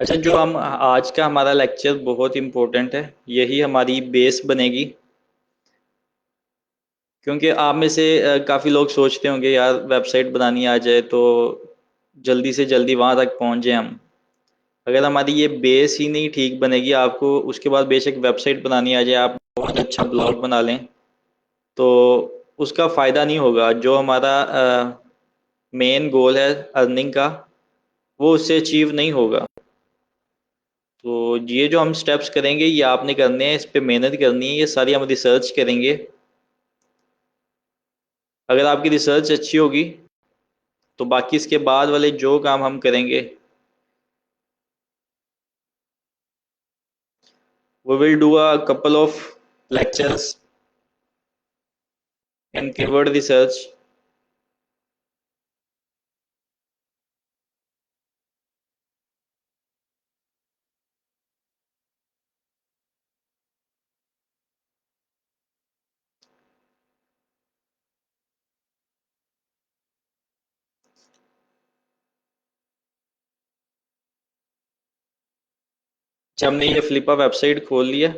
अच्छा, जो हम आज का हमारा लेक्चर बहुत इम्पोर्टेंट है। यही हमारी बेस बनेगी। क्योंकि आप में से काफ़ी लोग सोचते होंगे यार वेबसाइट बनानी आ जाए तो जल्दी से जल्दी वहाँ तक पहुँच जाए हम। अगर हमारी ये बेस ही नहीं ठीक बनेगी, आपको उसके बाद बेशक वेबसाइट बनानी आ जाए, आप बहुत अच्छा ब्लॉग बना लें, तो उसका फ़ायदा नहीं होगा। जो हमारा मेन गोल है अर्निंग का, वो उससे अचीव नहीं होगा। तो ये जो हम स्टेप्स करेंगे ये आपने करने हैं, इस पे मेहनत करनी है, ये सारी हम रिसर्च करेंगे। अगर आपकी रिसर्च अच्छी होगी तो बाकी इसके बाद वाले जो काम हम करेंगे, we will do a couple of lectures in keyword research। जब हमने ये फ्लिपा वेबसाइट खोल लिया,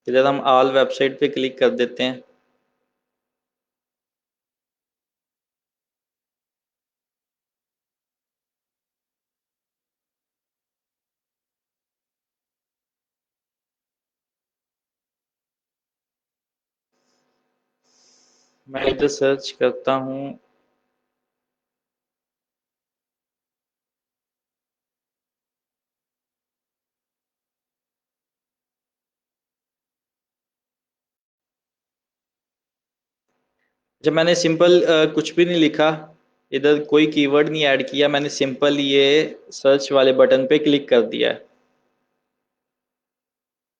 इधर हम ऑल वेबसाइट पे क्लिक कर देते हैं। मैं इधर सर्च करता हूँ। जब मैंने सिंपल कुछ भी नहीं लिखा, इधर कोई कीवर्ड नहीं ऐड किया, मैंने सिंपल ये सर्च वाले बटन पे क्लिक कर दिया है।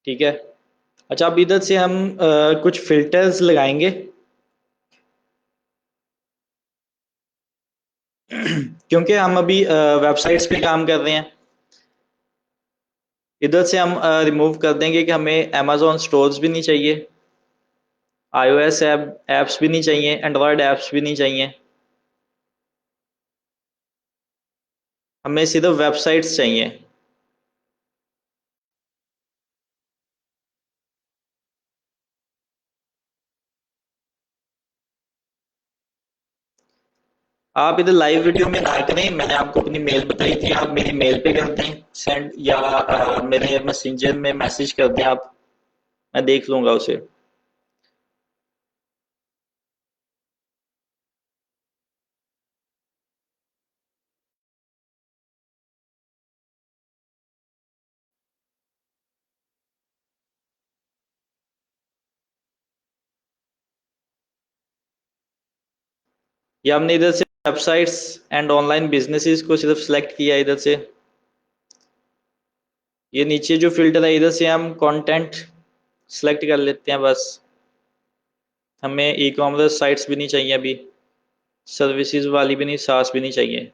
ठीक है। अच्छा, अब इधर से हम कुछ फिल्टर्स लगाएंगे। क्योंकि हम अभी वेबसाइट्स पे काम कर रहे हैं। इधर से हम रिमूव कर देंगे कि हमें अमेजोन स्टोर्स भी नहीं चाहिए, आईओएस ऐप्स भी नहीं चाहिए, एंड्रॉयड ऐप्स भी नहीं चाहिए। हमें सिर्फ वेबसाइट्स चाहिए। आप इधर लाइव वीडियो में ना करें, मैंने आपको अपनी मेल बताई थी, आप मेरी मेल पे कर दें सेंड, या मेरे मैसेंजर में मैसेज कर दें आप, मैं देख लूँगा उसे। या हमने इधर से वेबसाइट्स एंड ऑनलाइन बिजनेसेस को सिर्फ सेलेक्ट किया इधर से। ये नीचे जो फिल्टर है इधर से हम कंटेंट सेलेक्ट कर लेते हैं बस। हमें ई कॉमर्स साइट्स भी नहीं चाहिए अभी, सर्विसेज वाली भी नहीं, सास भी नहीं चाहिए।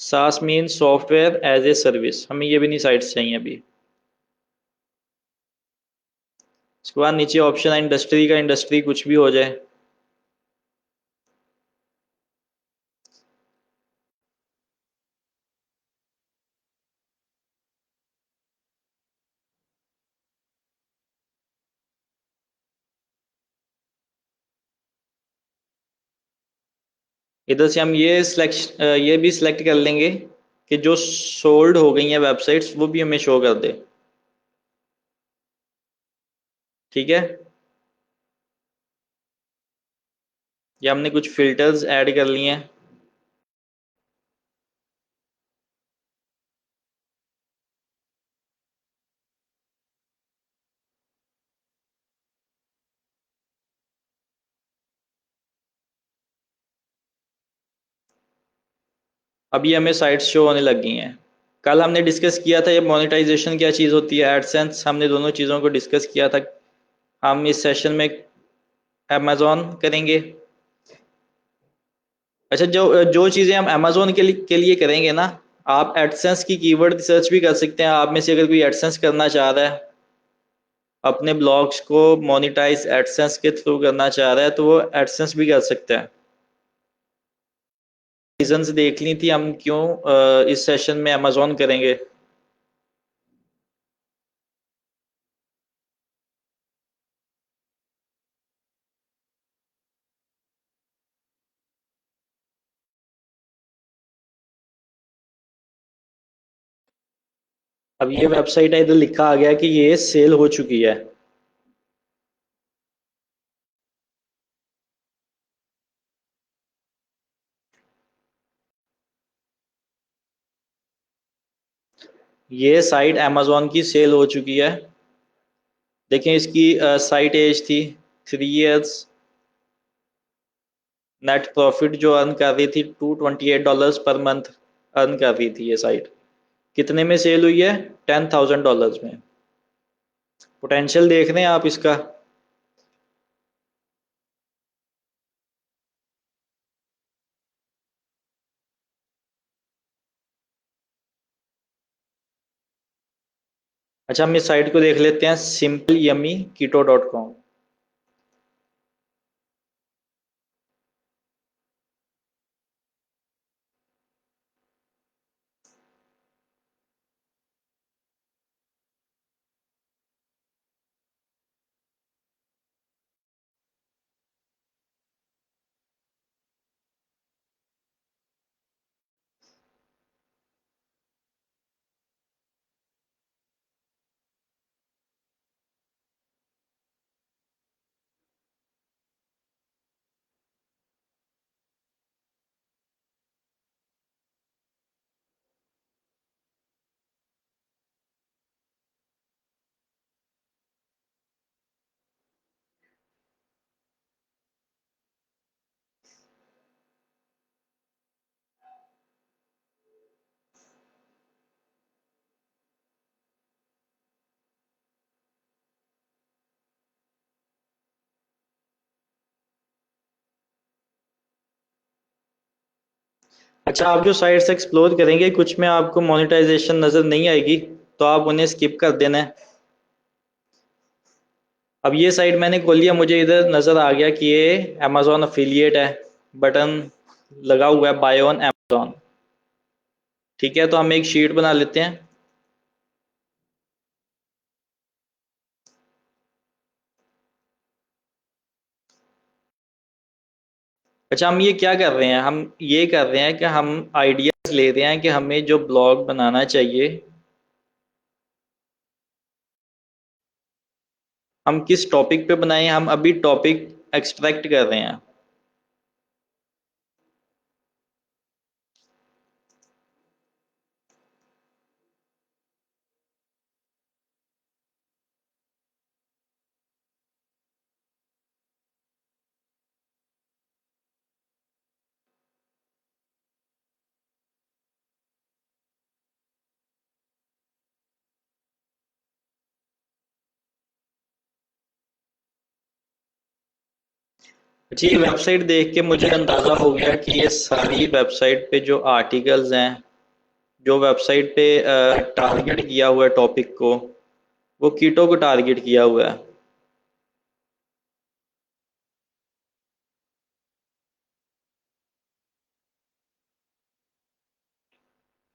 SaaS mean software as a service, हमें ये भी नहीं साइट्स चाहिए अभी। उसके बाद नीचे ऑप्शन है इंडस्ट्री का, इंडस्ट्री कुछ भी हो जाए। इधर से हम ये भी सिलेक्ट कर लेंगे कि जो सोल्ड हो गई हैं वेबसाइट्स वो भी हमें शो कर दे। ठीक है। या हमने कुछ फिल्टर्स ऐड कर लिए हैं। अब ये हमें साइट्स शो होने लग गई हैं। कल हमने डिस्कस किया था ये मोनेटाइजेशन क्या चीज़ होती है, एडसेंस, हमने दोनों चीज़ों को डिस्कस किया था। हम इस सेशन में अमेजोन करेंगे। अच्छा, जो जो चीज़ें हम अमेजोन के लिए करेंगे ना, आप एडसेंस की कीवर्ड रिसर्च भी कर सकते हैं। आप में से अगर कोई एडसेंस करना चाह रहा है, अपने ब्लॉग्स को मोनेटाइज एडसेंस के थ्रू करना चाह रहा है, तो वो एडसेंस भी कर सकता है। रीजंस देख ली थी हम क्यों इस सेशन में अमेजोन करेंगे। अब ये वेबसाइट है, इधर लिखा आ गया कि ये सेल हो चुकी है। ये साइट अमेजोन की सेल हो चुकी है। देखें इसकी साइट एज थी 3 इयर्स। नेट प्रॉफिट जो अर्न कर रही थी $228 पर मंथ अर्न कर रही थी ये साइट। कितने में सेल हुई है? $10,000 में। पोटेंशियल देख रहे हैं आप इसका? अच्छा, हम इस साइट को देख लेते हैं, simpleyummykito.com। अच्छा, आप जो साइट्स एक्सप्लोर करेंगे कुछ में आपको मोनेटाइजेशन नज़र नहीं आएगी, तो आप उन्हें स्किप कर देना है। अब ये साइट मैंने खोल लिया, मुझे इधर नज़र आ गया कि ये अमेजोन अफिलिएट है। बटन लगा हुआ है बाय ऑन अमेजोन। ठीक है, तो हम एक शीट बना लेते हैं। अच्छा, हम ये क्या कर रहे हैं? हम ये कर रहे हैं कि हम आइडियाज़ ले रहे हैं कि हमें जो ब्लॉग बनाना चाहिए, हम किस टॉपिक पे बनाएं। हम अभी टॉपिक एक्सट्रैक्ट कर रहे हैं। जी, वेबसाइट देख के मुझे अंदाज़ा हो गया कि ये सारी वेबसाइट पे जो आर्टिकल्स हैं, जो वेबसाइट पे टारगेट किया हुआ है टॉपिक को, वो कीटो को टारगेट किया हुआ है।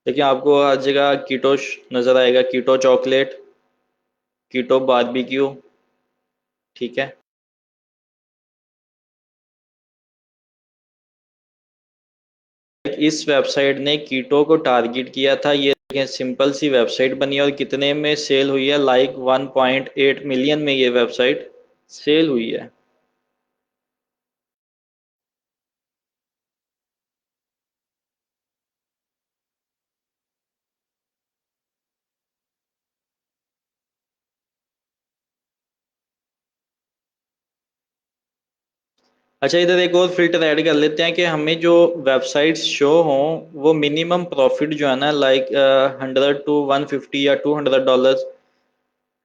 देखिए, आपको हर जगह कीटो नज़र आएगा, कीटो चॉकलेट, कीटो बारबेक्यू। ठीक है, इस वेबसाइट ने कीटो को टारगेट किया था। ये देखें, सिंपल सी वेबसाइट बनी और कितने में सेल हुई है? लाइक 1.8 मिलियन में ये वेबसाइट सेल हुई है। अच्छा, इधर एक और फिल्टर ऐड कर लेते हैं कि हमें जो वेबसाइट्स शो हों वो मिनिमम प्रॉफिट जो है ना, लाइक 100 to 150 या $200।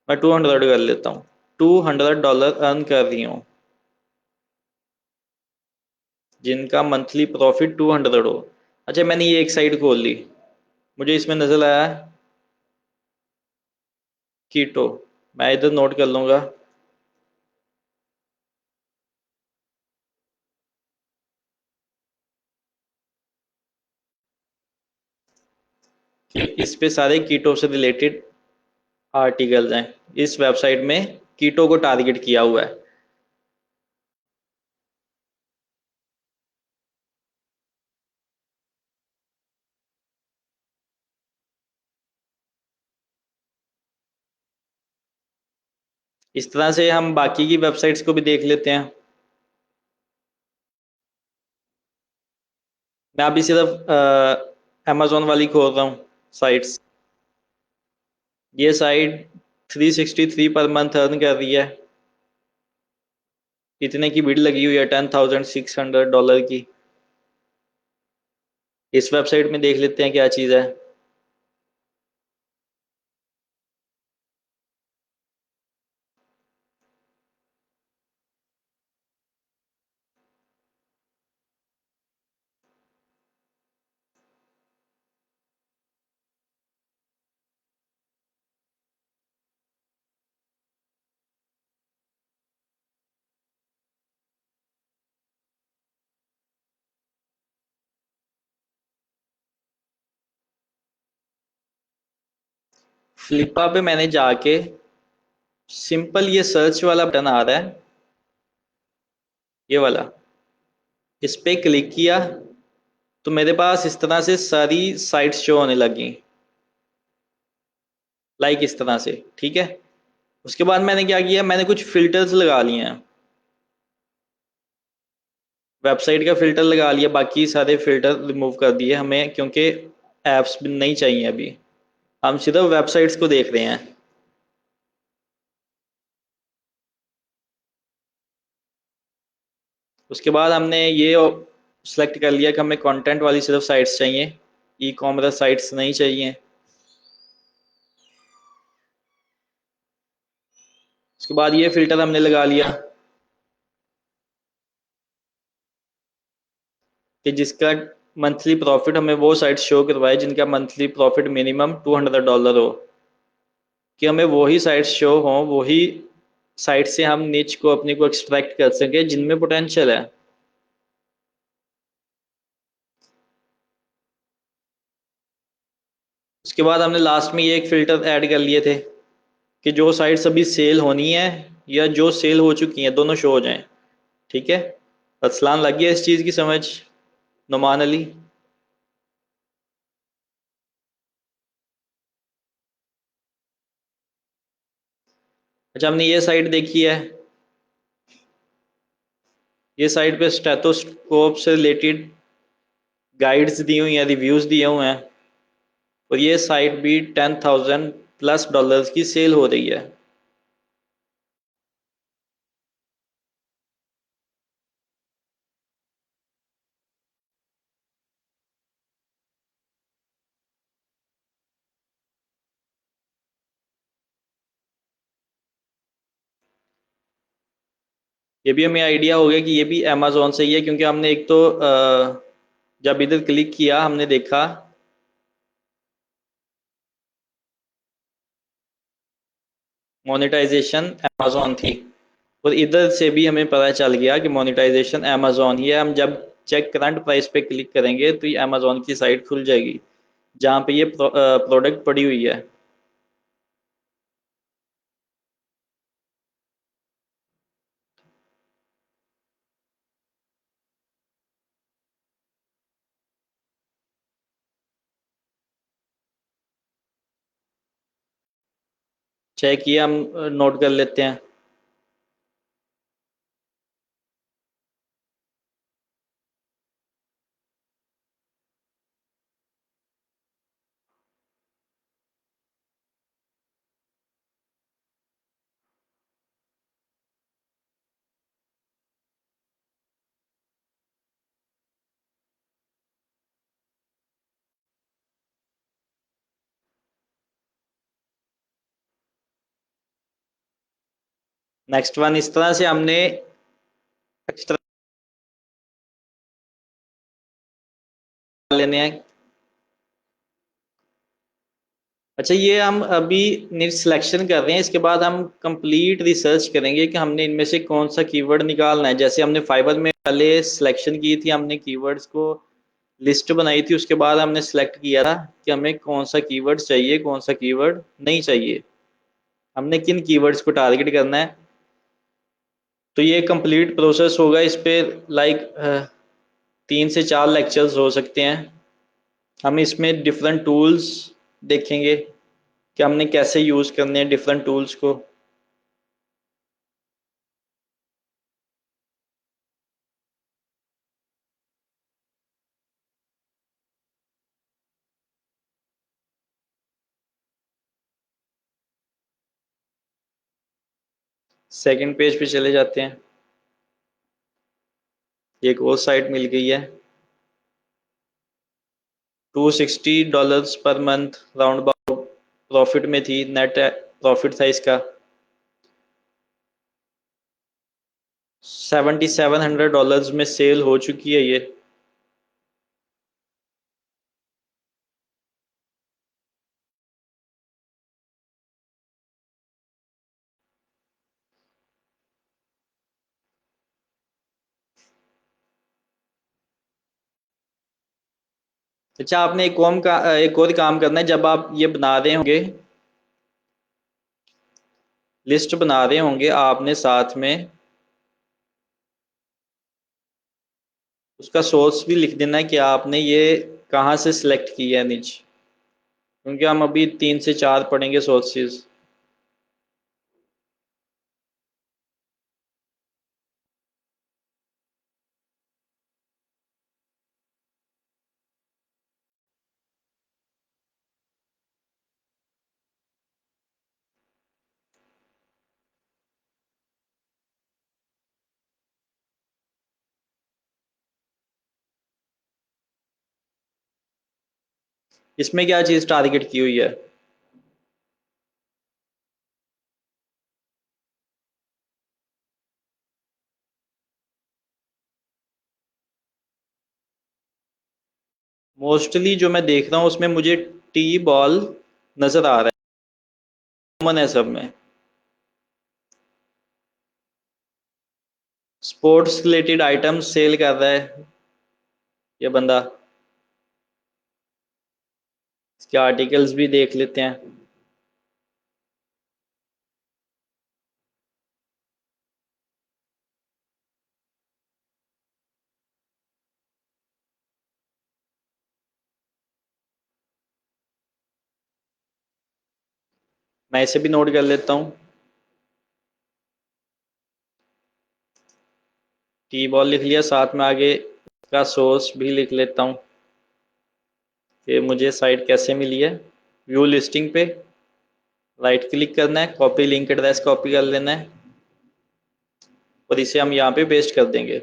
मैं 200 कर लेता हूँ। $200 अर्न कर रही हूँ, जिनका मंथली प्रॉफिट 200 हो। अच्छा, मैंने ये एक साइट खोल ली, मुझे इसमें नज़र आया कीटो। मैं इधर नोट कर लूँगा। कि इस पे सारे कीटो से रिलेटेड आर्टिकल्स हैं। इस वेबसाइट में कीटो को टारगेट किया हुआ है। इस तरह से हम बाकी की वेबसाइट्स को भी देख लेते हैं। मैं अभी सिर्फ अमेजोन वाली खोल रहा हूँ साइट्स। ये साइट 363 पर मंथ अर्न कर रही है। इतने की बिड लगी हुई है $10,600 की। इस वेबसाइट में देख लेते हैं क्या चीज़ है। फ्लिपा पे मैंने जाके सिंपल ये सर्च वाला बटन आ रहा है, ये वाला, इस पे क्लिक किया तो मेरे पास इस तरह से सारी साइट्स शो होने लगी, लाइक इस तरह से। ठीक है। उसके बाद मैंने क्या किया, मैंने कुछ फिल्टर्स लगा लिए हैं। वेबसाइट का फिल्टर लगा लिया, बाकी सारे फिल्टर रिमूव कर दिए हमें, क्योंकि ऐप्स भी नहीं चाहिए अभी। हम सिर्फ वेबसाइट्स को देख रहे हैं। उसके बाद हमने ये सेलेक्ट कर लिया कि हमें कंटेंट वाली सिर्फ साइट्स चाहिए, ई कॉमर्स साइट्स नहीं चाहिए। उसके बाद ये फिल्टर हमने लगा लिया कि जिसका मंथली प्रॉफिट हमें वो साइट शो करवाए जिनका मंथली प्रॉफिट मिनिमम $200 हो, कि हमें वही साइट्स शो हों, वही साइट से हम निच को अपने को एक्सट्रैक्ट कर सकें जिनमें पोटेंशियल है। उसके बाद हमने लास्ट में ये एक फ़िल्टर ऐड कर लिए थे कि जो साइट्स अभी सेल होनी है या जो सेल हो चुकी हैं दोनों शो हो जाएं। ठीक है। असलान लग गया इस चीज़ की समझ, नुमान अली? अच्छा, हमने ये साइट देखी है। ये साइट पे स्टेथोस्कोप से रिलेटेड गाइड्स दी हुई हैं, रिव्यूज़ दिए हुए हैं, और ये साइट भी 10,000+ डॉलर्स की सेल हो रही है। ये भी हमें आइडिया हो गया कि ये भी अमेजोन से ही है, क्योंकि हमने एक तो जब इधर क्लिक किया हमने देखा मोनेटाइजेशन अमेजोन थी, और इधर से भी हमें पता चल गया कि मोनेटाइजेशन अमेजोन ही है। हम जब चेक करंट प्राइस पे क्लिक करेंगे तो ये अमेजोन की साइट खुल जाएगी जहाँ पे ये प्रोडक्ट पड़ी हुई है। चेक किया, हम नोट कर लेते हैं। नेक्स्ट वन, इस तरह से हमने एक्स्ट्रा लेने हैं। अच्छा, ये हम अभी निट सिलेक्शन कर रहे हैं, इसके बाद हम कंप्लीट रिसर्च करेंगे कि हमने इनमें से कौन सा कीवर्ड निकालना है। जैसे हमने फाइबर में पहले सिलेक्शन की थी, हमने कीवर्ड्स को लिस्ट बनाई थी, उसके बाद हमने सेलेक्ट किया था कि हमें कौन सा कीवर्ड चाहिए, कौन सा कीवर्ड नहीं चाहिए, हमने किन कीवर्ड्स को टारगेट करना है। तो ये कंप्लीट प्रोसेस होगा, इस पे लाइक 3 से 4 लेक्चर्स हो सकते हैं। हम इसमें डिफरेंट टूल्स देखेंगे कि हमने कैसे यूज़ करने हैं डिफरेंट टूल्स को। सेकंड पेज पे चले जाते हैं। एक और साइट मिल गई है, $260 per month round about profit में थी, नेट प्रॉफिट था इसका $7700 में सेल हो चुकी है ये। अच्छा, आपने एक और काम करना है, जब आप ये बना रहे होंगे, लिस्ट बना रहे होंगे, आपने साथ में उसका सोर्स भी लिख देना है कि आपने ये कहाँ से सिलेक्ट किया है निच, क्योंकि हम अभी 3 से 4 पढ़ेंगे सोर्सेज। इसमें क्या चीज़ टारगेट की हुई है? मोस्टली जो मैं देख रहा हूँ उसमें मुझे टी बॉल नज़र आ रहा है, कॉमन है सब में। स्पोर्ट्स रिलेटेड आइटम्स सेल कर रहा है ये बंदा। इसके आर्टिकल्स भी देख लेते हैं। मैं इसे भी नोट कर लेता हूँ। टी बॉल लिख लिया, साथ में आगे का सोर्स भी लिख लेता हूँ कि मुझे साइट कैसे मिली है। व्यू लिस्टिंग पे राइट क्लिक करना है, कॉपी लिंक एड्रेस कॉपी कर लेना है और इसे हम यहाँ पे पेस्ट कर देंगे।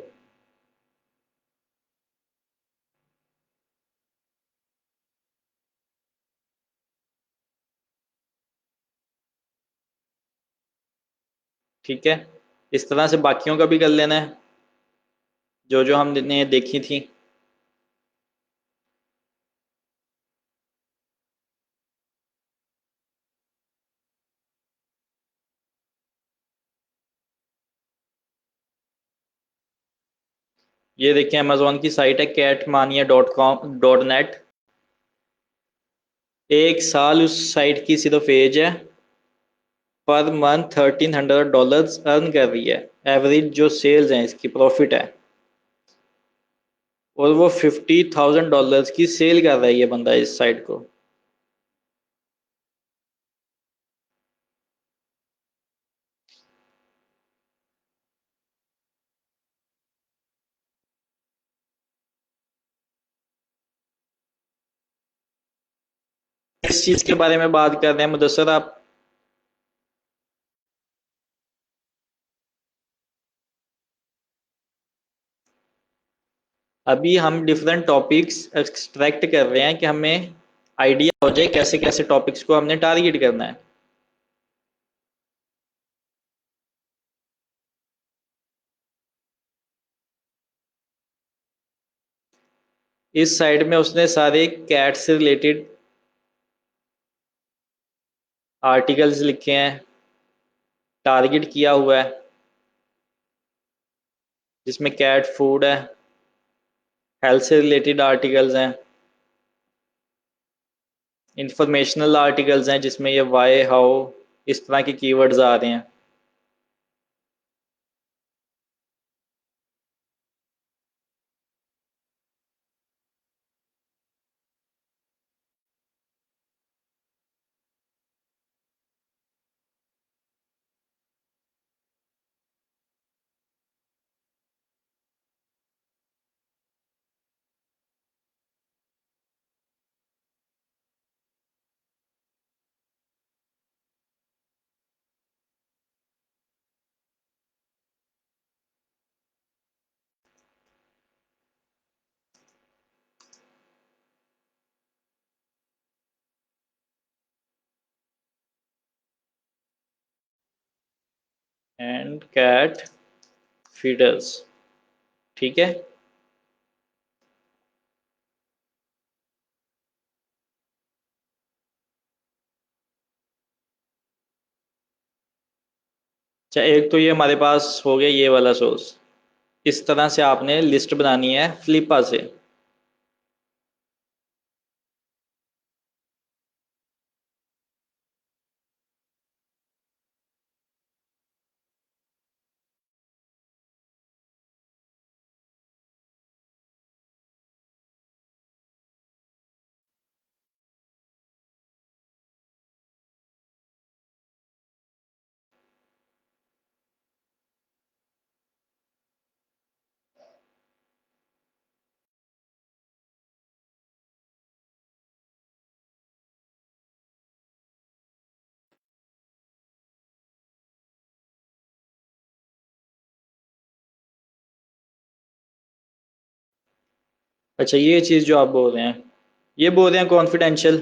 ठीक है, इस तरह से बाकियों का भी कर लेना है जो जो हमने देखी थी। ये देखिए अमेजोन की साइट है catmania.com.net। 1 साल उस साइट की सिर्फ एज है, पर मंथ $1300 अर्न कर रही है। एवरेज जो सेल्स हैं इसकी प्रॉफिट है, और वो $50,000 की सेल कर रहा है ये बंदा इस साइट को। इस चीज़ के बारे में बात कर रहे हैं मुदस्सर आप? अभी हम डिफरेंट टॉपिक्स एक्सट्रैक्ट कर रहे हैं कि हमें आइडिया हो जाए कैसे कैसे टॉपिक्स को हमने टारगेट करना है। इस साइड में उसने सारे कैट से रिलेटेड आर्टिकल्स लिखे हैं, टारगेट किया हुआ है, जिसमें कैट फूड है, हेल्थ से रिलेटेड आर्टिकल्स हैं, इंफॉर्मेशनल आर्टिकल्स हैं जिसमें ये वाई हाउ इस तरह के कीवर्ड्स आ रहे हैं। एंड कैट फीडर्स, ठीक है। अच्छा, एक तो ये हमारे पास हो गया ये वाला सोर्स। इस तरह से आपने लिस्ट बनानी है फ्लिपा से। अच्छा, ये चीज़ जो आप बोल रहे हैं, ये बोल रहे हैं कॉन्फिडेंशियल।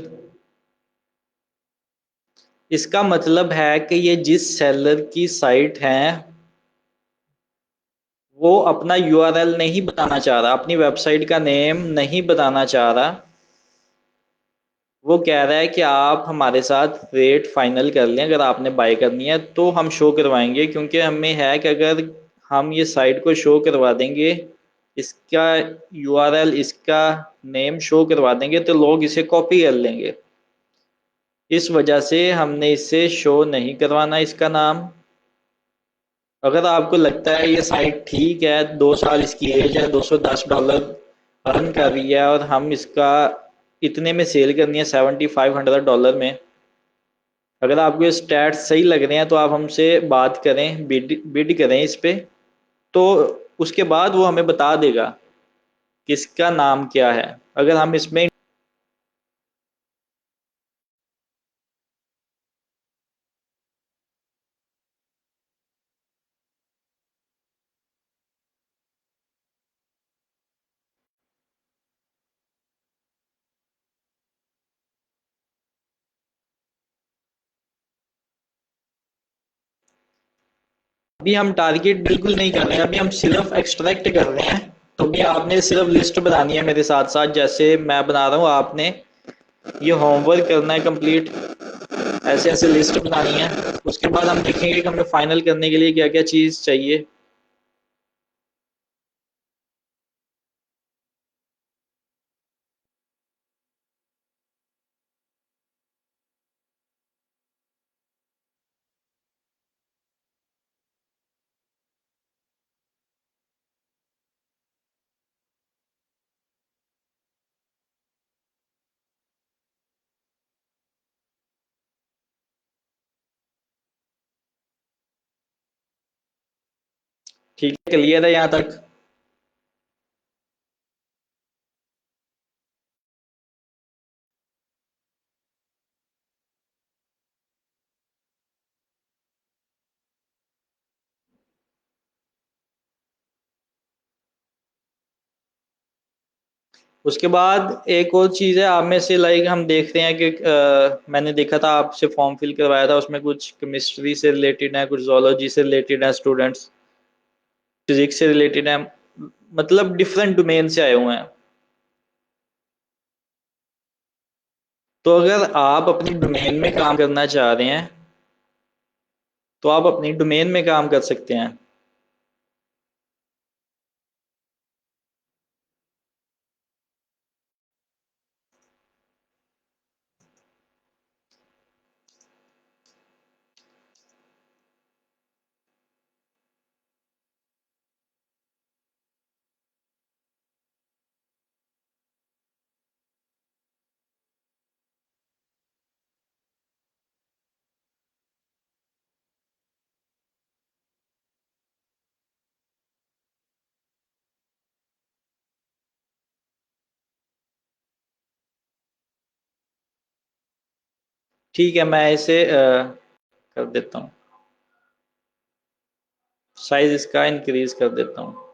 इसका मतलब है कि ये जिस सेलर की साइट है वो अपना यूआरएल नहीं बताना चाह रहा, अपनी वेबसाइट का नेम नहीं बताना चाह रहा। वो कह रहा है कि आप हमारे साथ रेट फाइनल कर लें, अगर आपने बाय करनी है तो हम शो करवाएंगे, क्योंकि हमें है कि अगर हम ये साइट को शो करवा देंगे, इसका यूआरएल इसका नेम शो करवा देंगे तो लोग इसे कॉपी कर लेंगे। इस वजह से हमने इसे शो नहीं करवाना इसका नाम। अगर आपको लगता है ये साइट ठीक है, 2 साल इसकी एज है, $210 अर्न कर रही है और हम इसका इतने में सेल करनी है, $7500 में, अगर आपको ये स्टैट्स सही लग रहे हैं तो आप हमसे बात करें, बिड करें इस पे। तो उसके बाद वो हमें बता देगा किसका नाम क्या है। अगर हम इसमें अभी हम टारगेट बिल्कुल नहीं कर रहे हैं, अभी हम सिर्फ एक्सट्रैक्ट कर रहे हैं। तो भी आपने सिर्फ लिस्ट बनानी है मेरे साथ साथ, जैसे मैं बना रहा हूँ, आपने ये होमवर्क करना है कंप्लीट। ऐसे ऐसे लिस्ट बनानी है, उसके बाद हम देखेंगे कि हमें फाइनल करने के लिए क्या क्या चीज़ चाहिए। ठीक है, क्लियर है यहाँ तक? उसके बाद एक और चीज़ है, आप में से लाइक हम देखते हैं कि मैंने देखा था आपसे फॉर्म फिल करवाया था, उसमें कुछ केमिस्ट्री से रिलेटेड है, कुछ जोलॉजी से रिलेटेड है स्टूडेंट्स, फिजिक्स से रिलेटेड है, मतलब डिफरेंट डोमेन से आए हुए हैं। तो अगर आप अपनी डोमेन में काम करना चाह रहे हैं तो आप अपनी डोमेन में काम कर सकते हैं। ठीक है, मैं इसे कर देता हूँ, साइज इसका इंक्रीज कर देता हूँ।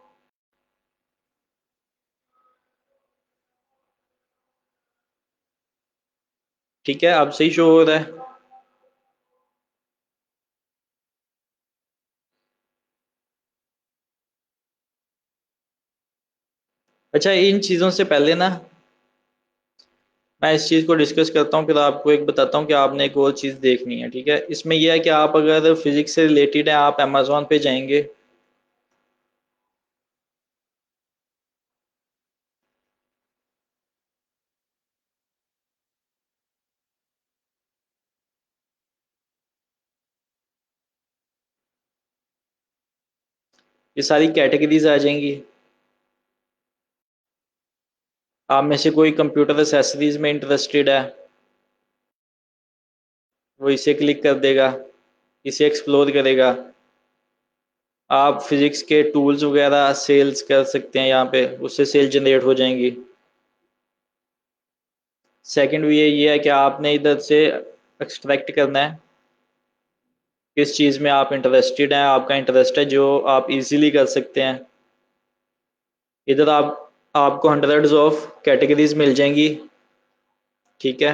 ठीक है, अब सही शो हो रहा है। अच्छा, इन चीज़ों से पहले ना मैं इस चीज़ को डिस्कस करता हूँ, फिर आपको एक बताता हूँ कि आपने एक और चीज़ देखनी है। ठीक है, इसमें यह है कि आप अगर फिजिक्स से रिलेटेड है, आप अमेजोन पे जाएंगे। ये सारी कैटेगरीज आ जाएंगी। आप में से कोई कंप्यूटर एसेसरीज में इंटरेस्टेड है, वो इसे क्लिक कर देगा, इसे एक्सप्लोर करेगा। आप फिजिक्स के टूल्स वगैरह सेल्स कर सकते हैं यहाँ पे, उससे सेल जनरेट हो जाएंगी। सेकंड ये है कि आपने इधर से एक्सट्रैक्ट करना है किस चीज़ में आप इंटरेस्टेड हैं, आपका इंटरेस्ट है जो आप इजीली कर सकते हैं। इधर आपको हंड्रेड्स ऑफ कैटेगरीज मिल जाएंगी। ठीक है,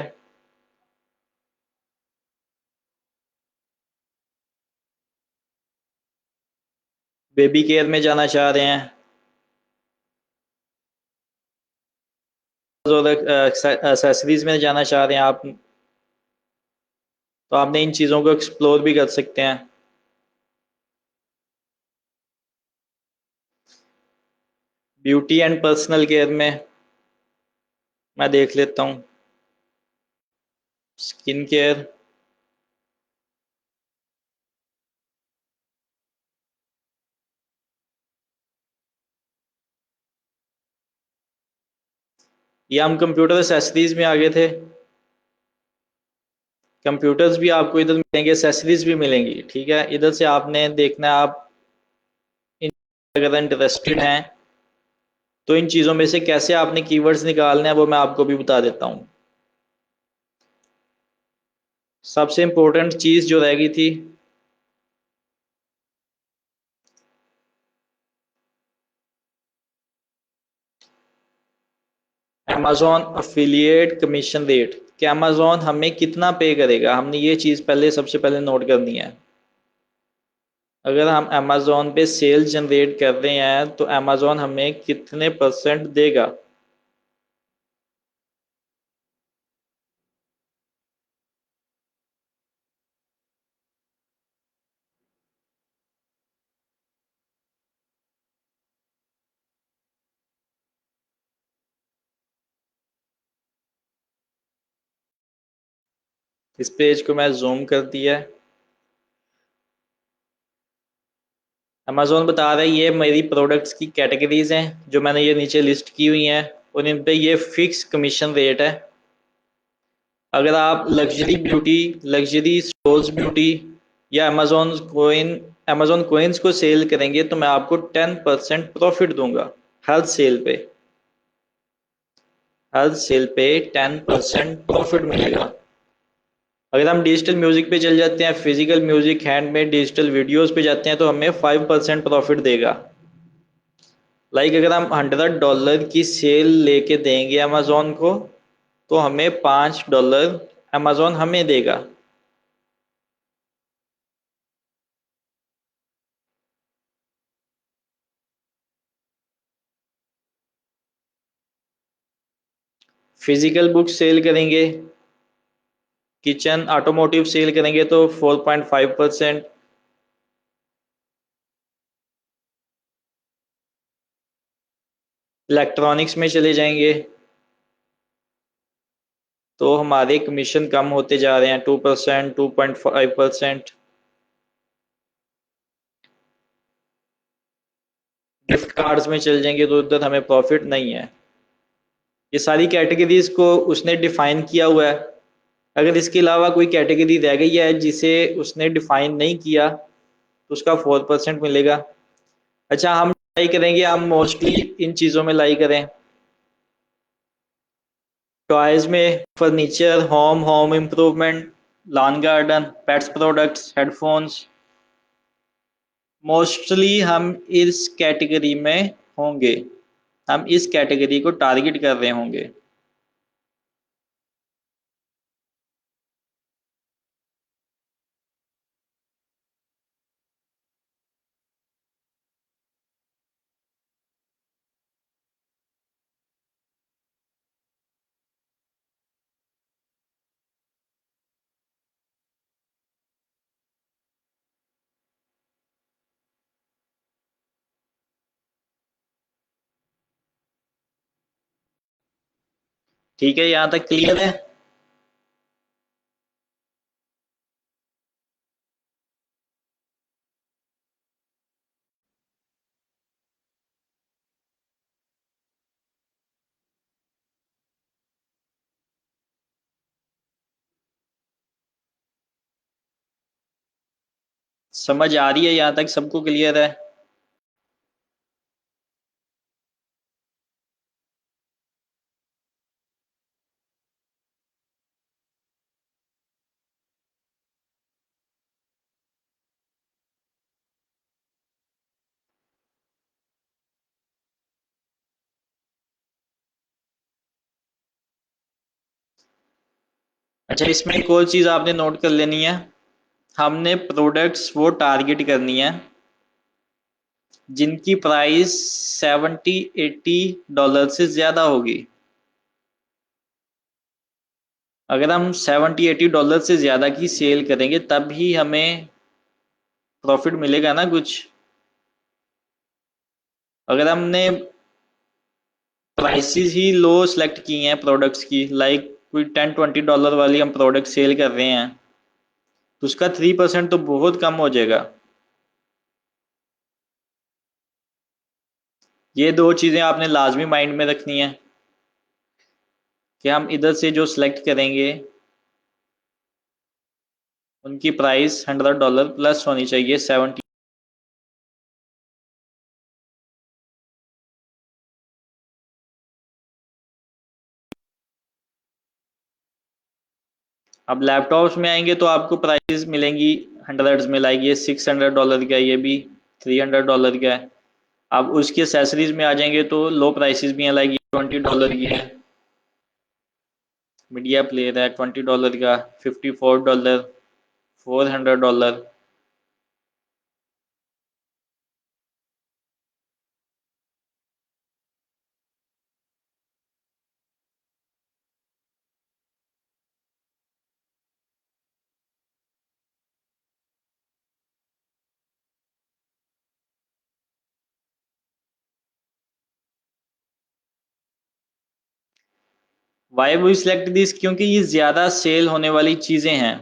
बेबी केयर में जाना चाह रहे हैं और एक्सेसरीज में जाना चाह रहे हैं आप, तो आपने इन चीज़ों को एक्सप्लोर भी कर सकते हैं। ब्यूटी एंड पर्सनल केयर में मैं देख लेता हूँ, स्किन केयर। ये हम कंप्यूटर एसेसरीज में आ गए थे। कंप्यूटर्स भी आपको इधर मिलेंगे, एसेसरीज भी मिलेंगी। ठीक है, इधर से आपने देखना है, आप इन अगर इंटरेस्टेड हैं तो इन चीज़ों में से कैसे आपने कीवर्ड्स निकालने हैं वो मैं आपको भी बता देता हूँ। सबसे इम्पोर्टेंट चीज़ जो रह गई थी, अमेजॉन अफिलिएट कमीशन रेट, कि अमेजॉन हमें कितना पे करेगा, हमने ये चीज़ पहले सबसे पहले नोट करनी है। अगर हम अमेजॉन पे सेल जनरेट कर रहे हैं तो अमेजॉन हमें कितने परसेंट देगा। इस पेज को मैं जूम कर दिया है। अमेजोन बता रहा है ये मेरी प्रोडक्ट्स की कैटेगरीज हैं जो मैंने ये नीचे लिस्ट की हुई हैं, और इन पे ये फिक्स कमीशन रेट है। अगर आप luxury beauty, luxury stores beauty या अमेजोन कोइंस को सेल करेंगे तो मैं आपको 10% प्रॉफिट दूंगा हर सेल पे। हर सेल पे 10% प्रॉफिट मिलेगा। अगर हम डिजिटल म्यूजिक पे चल जाते हैं, physical music, handmade digital videos पे जाते हैं, तो हमें 5% प्रॉफिट देगा। अगर हम $100 की सेल लेके देंगे अमेजोन को, तो हमें $5 अमेजोन हमें देगा। फिजिकल बुक सेल करेंगे, किचन ऑटोमोटिव सेल करेंगे तो 4.5%। इलेक्ट्रॉनिक्स में चले जाएंगे तो हमारे कमीशन कम होते जा रहे हैं, 2%, 2.5%। गिफ्ट कार्ड्स में चल जाएंगे तो उधर हमें प्रॉफिट नहीं है। ये सारी कैटेगरीज को उसने डिफाइन किया हुआ है। अगर इसके अलावा कोई कैटेगरी रह गई है जिसे उसने डिफाइन नहीं किया तो उसका 4% मिलेगा। अच्छा, हम लाई करेंगे, हम मोस्टली इन चीज़ों में लाई करें, टॉयज में, furniture, home improvement, lawn garden, pets products, headphones. Mostly हम इस कैटेगरी में होंगे, हम इस कैटेगरी को टारगेट कर रहे होंगे। ठीक है, यहाँ तक क्लियर है। समझ आ रही है, यहाँ तक सबको क्लियर है। अच्छा, इसमें एक और चीज़ आपने नोट कर लेनी है। हमने प्रोडक्ट्स वो टारगेट करनी है जिनकी प्राइस 70-80 डॉलर से ज़्यादा होगी। अगर हम 70-80 डॉलर से ज़्यादा की सेल करेंगे तब ही हमें प्रॉफिट मिलेगा ना कुछ। अगर हमने प्राइसेस ही लो सेलेक्ट की हैं प्रोडक्ट्स की, लाइक कोई 10-20 डॉलर वाली हम प्रोडक्ट सेल कर रहे हैं, तो उसका 3% तो बहुत कम हो जाएगा। ये दो चीज़ें आपने लाजमी माइंड में रखनी है कि हम इधर से जो सिलेक्ट करेंगे उनकी प्राइस $100 प्लस होनी चाहिए 70। अब लैपटॉप्स में आएंगे तो आपको प्राइस मिलेंगी हंड्रेड्स में, लाइक ये $600 का है, ये भी $300 का है। अब उसकी एसेसरीज में आ जाएंगे तो लो प्राइसेस भी हैं, लाइक ये $20 की है। मीडिया प्लेयर है $20 का, $54, $400। वाई वी सिलेक्ट दिस, क्योंकि ये ज़्यादा सेल होने वाली चीज़ें हैं।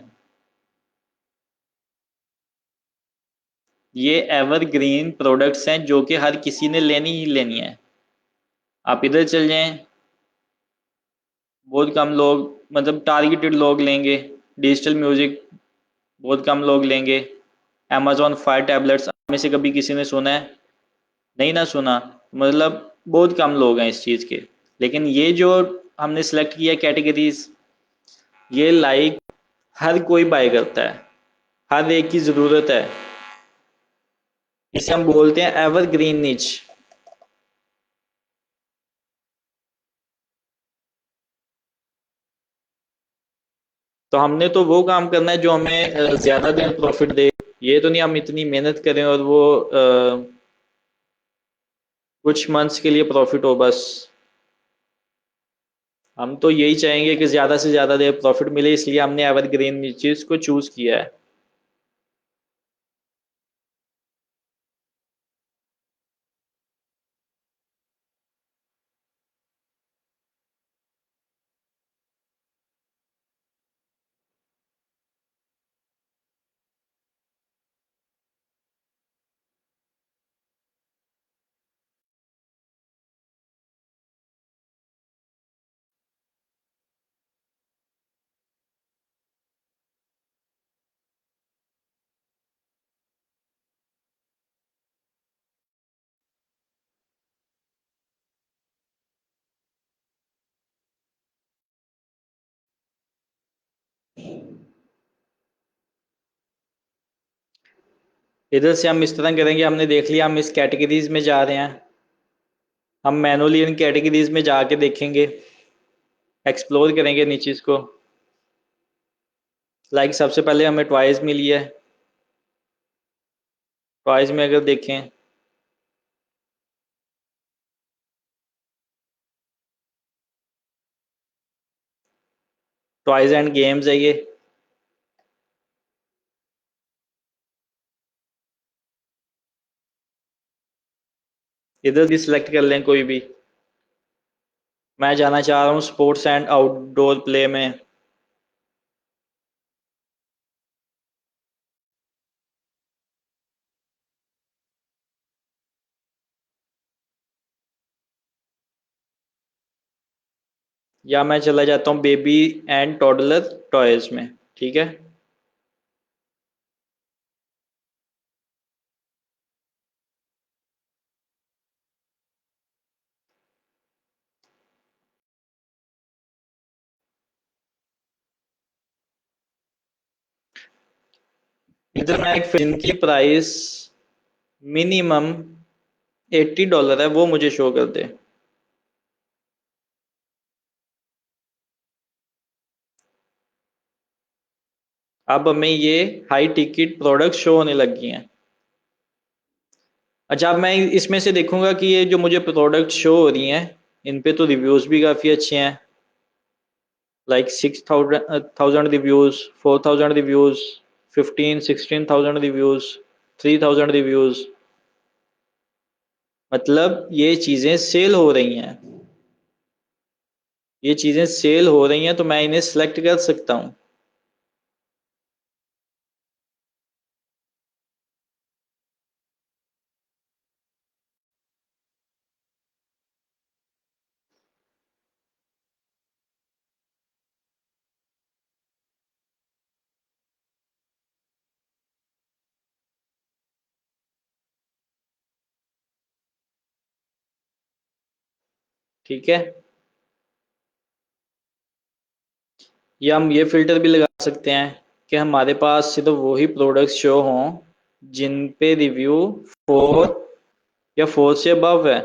ये एवरग्रीन प्रोडक्ट्स हैं जो कि हर किसी ने लेनी ही लेनी है। आप इधर चल जाएं, बहुत कम लोग, मतलब टारगेटेड लोग लेंगे। डिजिटल म्यूजिक बहुत कम लोग लेंगे। अमेजोन फायर टैबलेट्स में से कभी किसी ने सुना है? नहीं ना सुना। मतलब बहुत कम लोग हैं इस चीज़ के। लेकिन ये जो हमने सेलेक्ट किया कैटेगरीज, ये लाइक हर कोई बाय करता है, हर एक की ज़रूरत है। इसे हम बोलते हैं एवरग्रीन निच। तो हमने तो वो काम करना है जो हमें ज़्यादा देर प्रॉफिट दे। ये तो नहीं हम इतनी मेहनत करें और वो कुछ मंथ्स के लिए प्रॉफिट हो बस। हम तो यही चाहेंगे कि ज़्यादा से ज़्यादा देर प्रॉफिट मिले, इसलिए हमने एवरग्रीन चीज़ को चूज़ किया है। इधर से हम इस तरह करेंगे, हमने देख लिया हम इस कैटेगरीज में जा रहे हैं, हम मैनुअली इन कैटेगरीज में जाके देखेंगे, एक्सप्लोर करेंगे नीचे इसको। लाइक सबसे पहले हमें टॉयज मिली है, टॉयज में अगर देखें, टॉयज एंड गेम्स है ये। इधर भी सिलेक्ट कर लें कोई भी। मैं जाना चाह रहा हूँ स्पोर्ट्स एंड आउटडोर प्ले में। या मैं चला जाता हूँ बेबी एंड टॉडलर टॉयज में। ठीक है। इधर मैं एक जिनकी प्राइस मिनिमम $80 है वो मुझे शो कर दे। अब हमें ये हाई टिकट प्रोडक्ट शो होने लग गए हैं। अच्छा, अब मैं इसमें से देखूंगा कि ये जो मुझे प्रोडक्ट शो हो रही हैं, इन पे तो रिव्यूज भी काफ़ी अच्छे हैं। Like 6,000 reviews, 4,000 reviews, 15-16,000 reviews, 3,000 reviews. मतलब ये चीज़ें सेल हो रही हैं, ये चीज़ें सेल हो रही हैं तो मैं इन्हें सेलेक्ट कर सकता हूँ। ठीक है। या हम ये फिल्टर भी लगा सकते हैं कि हमारे पास सिर्फ वही प्रोडक्ट्स शो हों जिन पे रिव्यू 4 या 4 से अबव है।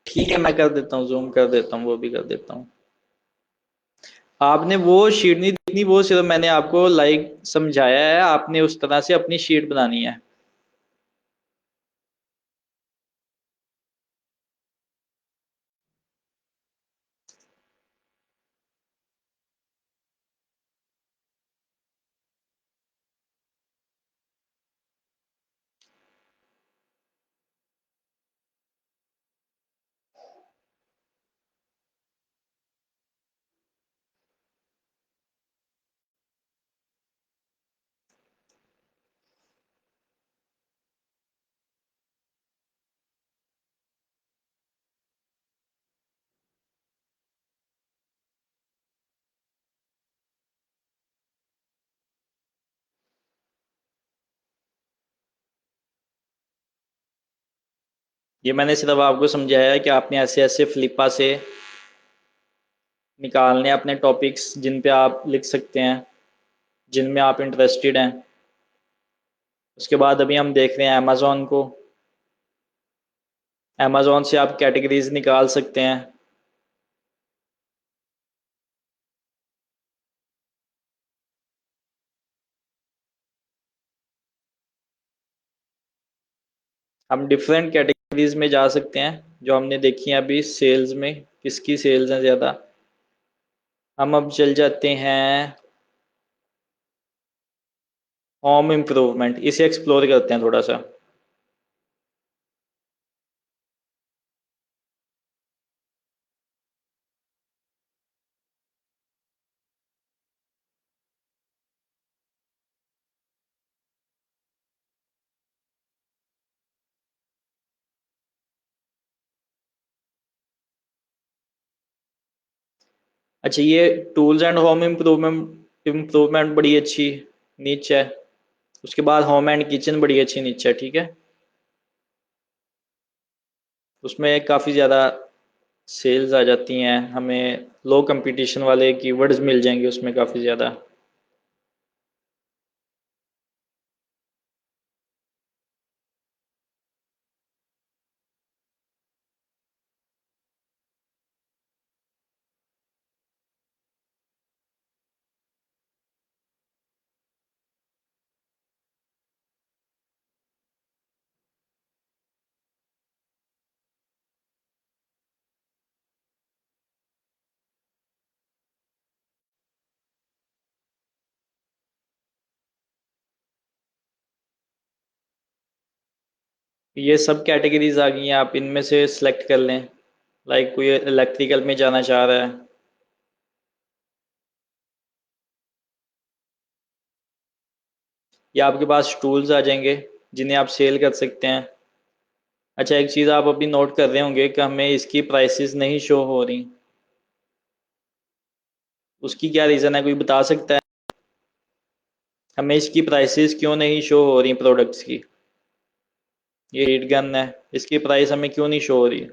ठीक है, मैं कर देता हूँ, जूम कर देता हूँ, वो भी कर देता हूँ। आपने वो शीट नहीं देखनी, वो सिर्फ मैंने आपको लाइक समझाया है, आपने उस तरह से अपनी शीट बनानी है। ये मैंने सिर्फ आपको समझाया है कि आपने ऐसे ऐसे फ्लिपा से निकालने अपने टॉपिक्स जिन पे आप लिख सकते हैं, जिनमें आप इंटरेस्टेड हैं। उसके बाद अभी हम देख रहे हैं अमेज़ॉन को। अमेज़ॉन से आप कैटेगरीज निकाल सकते हैं। हम डिफरेंट कैटेगरीज में जा सकते हैं जो हमने देखी हैं अभी सेल्स में, किसकी सेल्स हैं ज़्यादा। हम अब चल जाते हैं होम इम्प्रूवमेंट, इसे एक्सप्लोर करते हैं थोड़ा सा। अच्छा, ये tools and home improvement improvement बड़ी अच्छी नीच है। उसके बाद होम एंड किचन बड़ी अच्छी नीच है, ठीक है। उसमें काफ़ी ज़्यादा सेल्स आ जाती हैं, हमें लो कंपटीशन वाले कीवर्ड्स मिल जाएंगे उसमें काफ़ी ज़्यादा। ये सब कैटेगरीज आ गई हैं, आप इनमें से सिलेक्ट कर लें। लाइक कोई इलेक्ट्रिकल में जाना चाह रहा है, या आपके पास टूल्स आ जाएंगे जिन्हें आप सेल कर सकते हैं। अच्छा, एक चीज़ आप अभी नोट कर रहे होंगे कि हमें इसकी प्राइसेस नहीं शो हो रही। उसकी क्या रीज़न है, कोई बता सकता है? हमें इसकी प्राइसेस क्यों नहीं शो हो रही प्रोडक्ट्स की? ये हीट गन है, इसकी प्राइस हमें क्यों नहीं शो हो रही?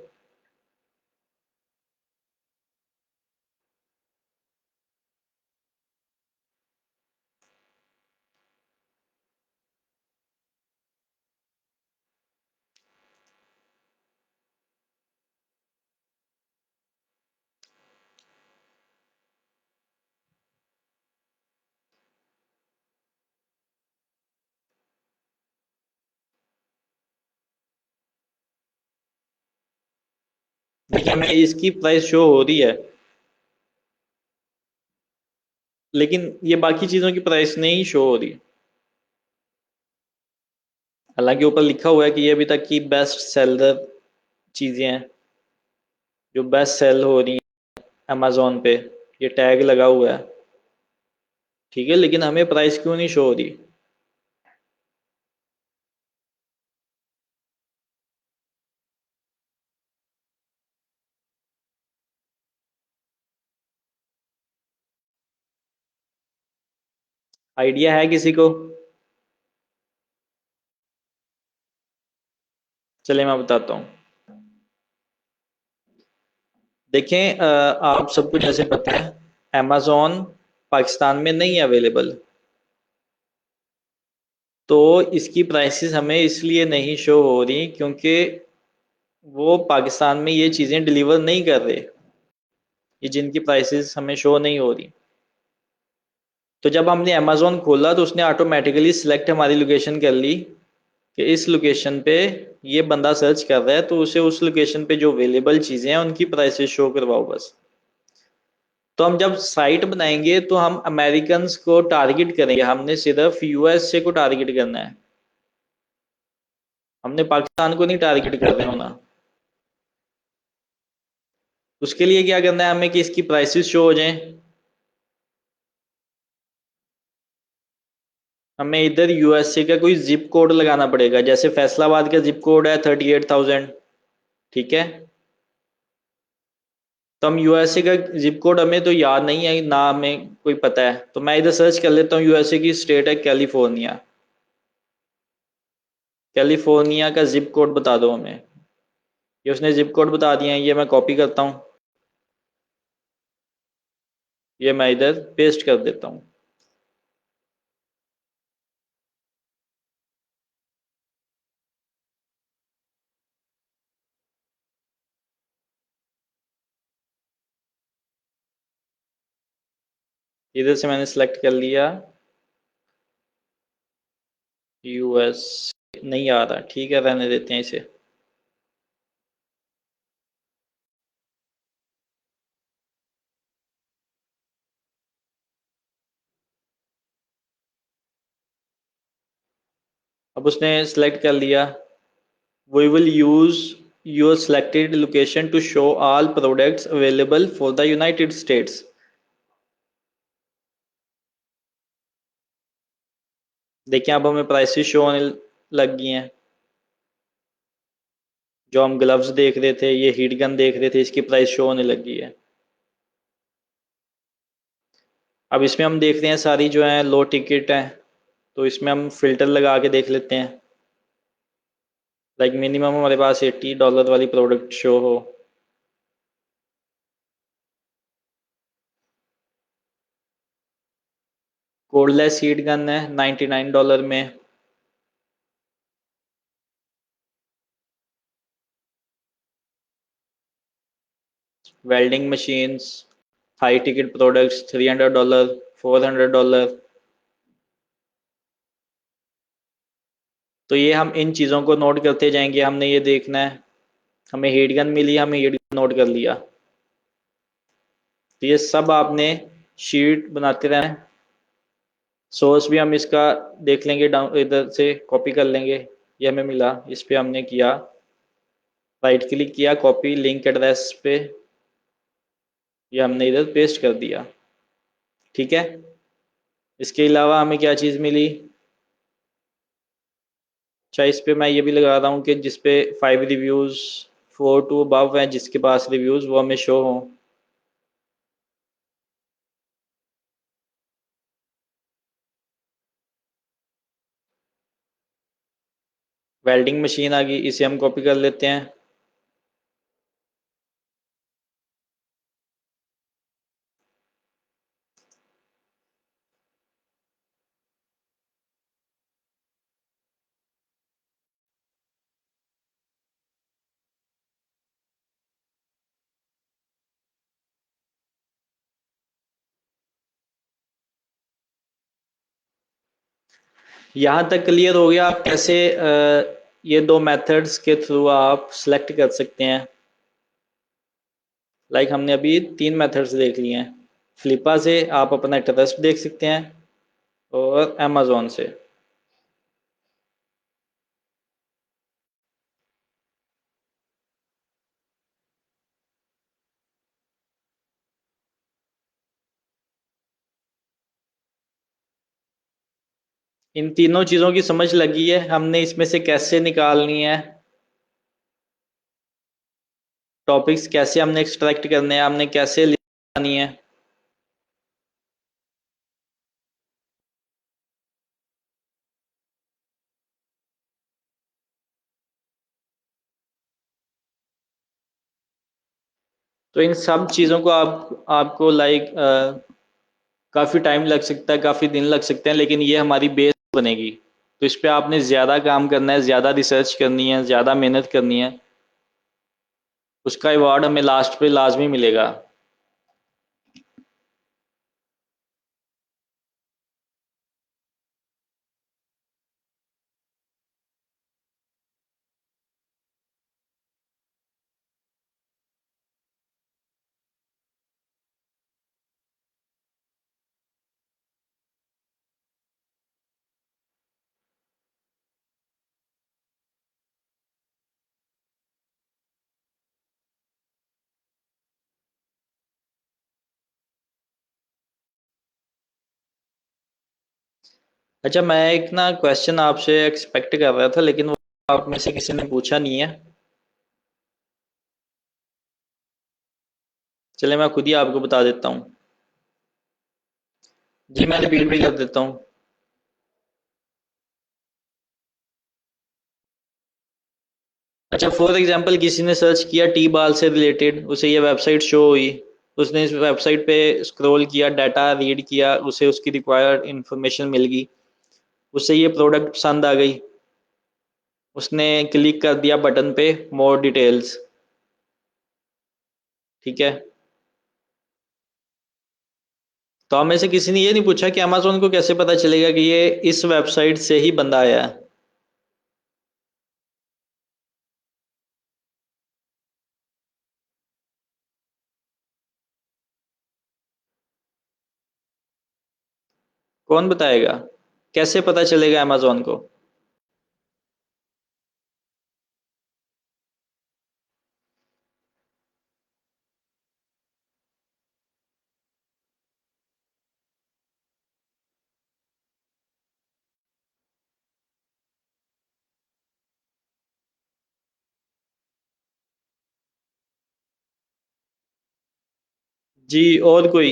देखिए, हमें इसकी प्राइस शो हो रही है, लेकिन ये बाकी चीज़ों की प्राइस नहीं शो हो रही। हालांकि ऊपर लिखा हुआ है कि ये अभी तक की बेस्ट सेलर चीज़ें हैं, जो बेस्ट सेल हो रही हैं अमेजोन पे। ये टैग लगा हुआ है, ठीक है, लेकिन हमें प्राइस क्यों नहीं शो हो रही? आइडिया है किसी को? चलिए मैं बताता हूँ। देखें, आप सबको जैसे पता है, अमेजोन पाकिस्तान में नहीं है अवेलेबल। तो इसकी प्राइसेस हमें इसलिए नहीं शो हो रही क्योंकि वो पाकिस्तान में ये चीज़ें डिलीवर नहीं कर रहे, ये जिनकी प्राइसेस हमें शो नहीं हो रही। तो जब हमने अमेजोन खोला तो उसने ऑटोमेटिकली सिलेक्ट हमारी लोकेशन कर ली कि इस लोकेशन पे ये बंदा सर्च कर रहा है, तो उसे उस लोकेशन पे जो अवेलेबल चीज़ें हैं उनकी प्राइसेस शो करवाओ बस। तो हम जब साइट बनाएंगे तो हम अमेरिकन्स को टारगेट करेंगे, हमने सिर्फ यूएसए को टारगेट करना है, हमने पाकिस्तान को नहीं टारगेट कर रहे होना। उसके लिए क्या करना है हमें कि इसकी प्राइसेस शो हो जाएं। हमें इधर यूएसए का कोई जिप कोड लगाना पड़ेगा, जैसे फैसलाबाद का जिप कोड है 38,000, ठीक है। तो हम यूएसए का जिप कोड हमें तो याद नहीं है ना, हमें कोई पता है, तो मैं इधर सर्च कर लेता हूँ। यूएसए की स्टेट है कैलिफोर्निया, कैलिफोर्निया का जिप कोड बता दो हमें। ये उसने जिप कोड बता दिया है, ये मैं कॉपी करता हूँ, ये मैं इधर पेस्ट कर देता हूँ। इधर से मैंने सेलेक्ट कर लिया यूएस। नहीं आ रहा, ठीक है, रहने देते हैं इसे। अब उसने सेलेक्ट कर लिया। We will use your selected location to show all products available for the United States. देखिए, अब हमें प्राइसेस शो होने लग गई हैं। जो हम ग्लव्स देख रहे थे, ये हीट गन देख रहे थे, इसकी प्राइस शो होने लगी है। अब इसमें हम देख रहे हैं सारी जो है लो टिकट है, तो इसमें हम फिल्टर लगा के देख लेते हैं। लाइक मिनिमम हमारे पास $80 वाली प्रोडक्ट शो हो। कोडलेस हीट गन है $99 में। Welding machines, high ticket products $300, $400। तो ये हम इन चीज़ों को नोट करते जाएंगे, हमने ये देखना है। हमें हीट गन मिली, हमें हीट गन नोट कर लिया। तो ये सब आपने शीट बनाते रहना है। सोर्स भी हम इसका देख लेंगे, डाउन इधर से कॉपी कर लेंगे। ये हमें मिला, इस पे हमने किया, राइट क्लिक किया, कॉपी लिंक एड्रेस पे, ये हमने इधर पेस्ट कर दिया। ठीक है। इसके अलावा हमें क्या चीज़ मिली? अच्छा, इस पे मैं ये भी लगा रहा हूँ कि जिस पे 5 रिव्यूज़, 4 टू अबव हैं जिसके पास रिव्यूज़, वो हमें शो हों। वेल्डिंग मशीन आ गई, इसे हम कॉपी कर लेते हैं। यहाँ तक क्लियर हो गया आप कैसे ये दो मेथड्स के थ्रू आप सेलेक्ट कर सकते हैं। लाइक हमने अभी 3 मेथड्स देख लिए हैं। फ्लिपा से आप अपना ट्रस्ट देख सकते हैं, और अमेज़ोन से। इन तीनों चीज़ों की समझ लगी है, हमने इसमें से कैसे निकालनी है, टॉपिक्स कैसे हमने एक्सट्रैक्ट करने हैं, हमने कैसे लिखनी है। तो इन सब चीज़ों को आपको लाइक काफ़ी टाइम लग सकता है, काफ़ी दिन लग सकते हैं, लेकिन ये हमारी बेस बनेगी। तो इस पे आपने ज़्यादा काम करना है, ज़्यादा रिसर्च करनी है, ज़्यादा मेहनत करनी है। उसका अवार्ड हमें लास्ट पे लाजमी मिलेगा। अच्छा, मैं एक ना क्वेश्चन आपसे एक्सपेक्ट कर रहा था, लेकिन वो आप में से किसी ने पूछा नहीं है। चले मैं खुद ही आपको बता देता हूँ। जी, मैं रिपीट भी कर देता हूँ। अच्छा, फॉर एग्जांपल किसी ने सर्च किया टी बाल से रिलेटेड, उसे ये वेबसाइट शो हुई। उसने इस वेबसाइट पे स्क्रॉल किया, डाटा रीड किया, उसे उसकी रिक्वायर्ड इंफॉर्मेशन मिल गई, उसे ये प्रोडक्ट पसंद आ गई। उसने क्लिक कर दिया बटन पे मोर डिटेल्स। ठीक है। तो हमें से किसी ने ये नहीं पूछा कि अमेजोन को कैसे पता चलेगा कि ये इस वेबसाइट से ही बंदा आया है। कौन बताएगा? कैसे पता चलेगा अमेजोन को? जी, और कोई?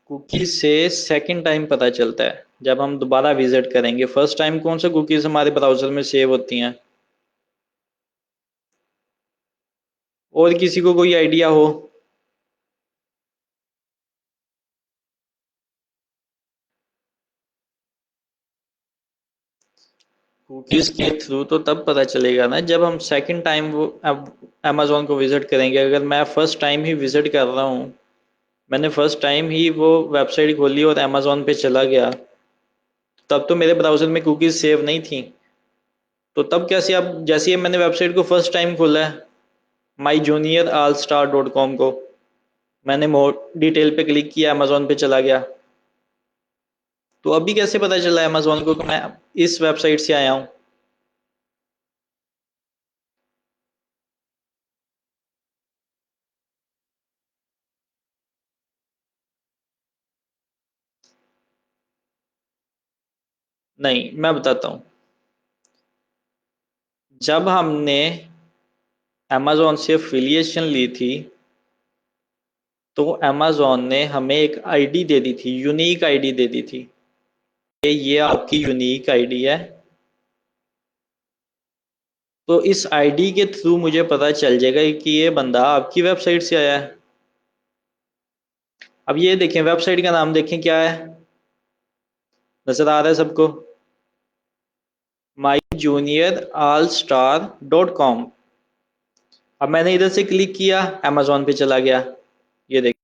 कुकीज से सेकंड टाइम पता चलता है जब हम दोबारा विजिट करेंगे। फर्स्ट टाइम कौन सा कुकीज हमारे ब्राउजर में सेव होती हैं? और किसी को कोई आइडिया हो? कुकीज के थ्रू तो तब पता चलेगा ना जब हम सेकंड टाइम वो अमेजोन को विजिट करेंगे। अगर मैं फर्स्ट टाइम ही विजिट कर रहा हूँ, मैंने फर्स्ट टाइम ही वो वेबसाइट खोली और अमेजोन पे चला गया, तब तो मेरे ब्राउजर में कुकीज सेव नहीं थी। तो तब कैसे? अब जैसे ही मैंने वेबसाइट को फर्स्ट टाइम खोला है, माई जूनियर आल स्टार डॉट कॉम को, मैंने मोर डिटेल पे क्लिक किया, अमेजोन पे चला गया, तो अभी कैसे पता चला अमेजोन को कि मैं इस वेबसाइट से आया हूँ? नहीं, मैं बताता हूँ। जब हमने अमेजोन से एफिलिएशन ली थी, तो अमेजोन ने हमें एक आईडी दे दी थी, यूनिक आईडी दे दी थी। ये आपकी यूनिक आईडी है। तो इस आईडी के थ्रू मुझे पता चल जाएगा कि ये बंदा आपकी वेबसाइट से आया है। अब ये देखें, वेबसाइट का नाम देखें क्या है, नजर आ रहा है सबको? माई junior all star dot com. अब मैंने इधर से क्लिक किया, अमेजोन पे चला गया। ये देख,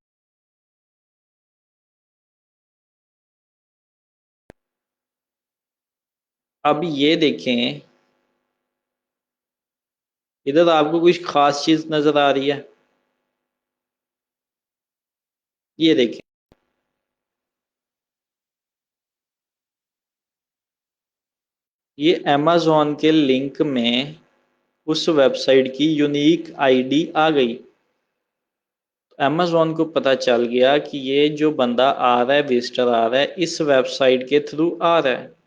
अब ये देखें, इधर आपको कुछ खास चीज नजर आ रही है? ये देखें, ये अमेजोन के लिंक में उस वेबसाइट की यूनिक आईडी आ गई। अमेजोन को पता चल गया कि ये जो बंदा आ रहा है, विजिटर आ रहा है, इस वेबसाइट के थ्रू आ रहा है।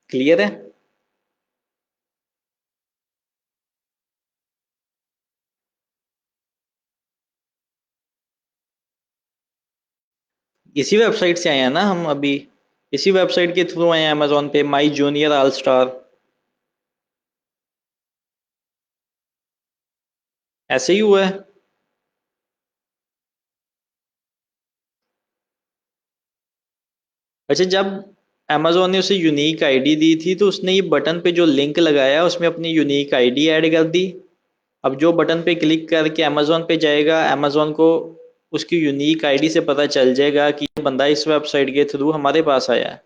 क्लियर है? इसी वेबसाइट से आए हैं ना हम अभी? इसी वेबसाइट के थ्रू आए हैं अमेजोन पे, माई जूनियर ऑल स्टार। ऐसे ही हुआ है। अच्छा, जब अमेजोन ने उसे यूनिक आईडी दी थी, तो उसने ये बटन पे जो लिंक लगाया उसमें अपनी यूनिक आईडी ऐड कर दी। अब जो बटन पे क्लिक करके अमेजोन पे जाएगा, अमेजोन को उसकी यूनिक आईडी से पता चल जाएगा कि ये बंदा इस वेबसाइट के थ्रू हमारे पास आया है।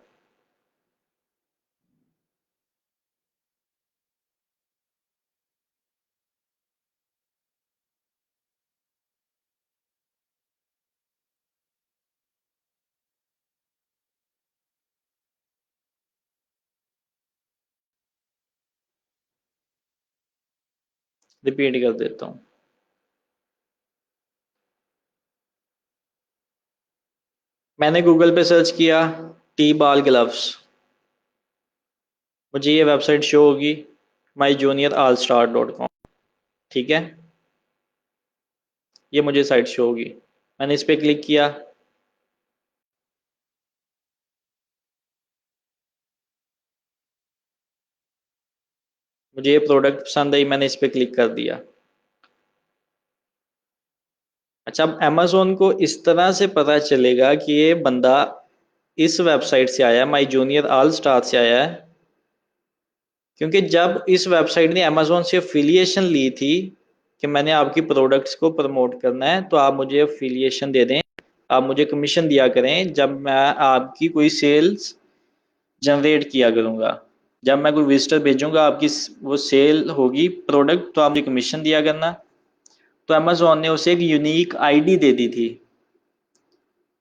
रिपीट कर देता हूँ। मैंने गूगल पे सर्च किया, टी बॉल ग्लव्स, मुझे ये वेबसाइट शो होगी, माई junior all star dot com. ठीक है, ये मुझे साइट शो होगी। मैंने इस पर क्लिक किया, मुझे ये प्रोडक्ट पसंद आई, मैंने इस पर क्लिक कर दिया। अच्छा, अब अमेजोन को इस तरह से पता चलेगा कि ये बंदा इस वेबसाइट से आया है, माई जूनियर ऑल स्टार से आया है, क्योंकि जब इस वेबसाइट ने अमेजोन से एफिलिएशन ली थी कि मैंने आपकी प्रोडक्ट्स को प्रमोट करना है, तो आप मुझे एफिलिएशन दे दें, आप मुझे कमीशन दिया करें जब मैं आपकी कोई सेल्स जनरेट किया करूँगा। जब मैं कोई विजिटर भेजूंगा, आपकी वो सेल होगी प्रोडक्ट, तो आप मुझे कमीशन दिया करना। तो अमेजोन ने उसे एक यूनिक आईडी दे दी थी।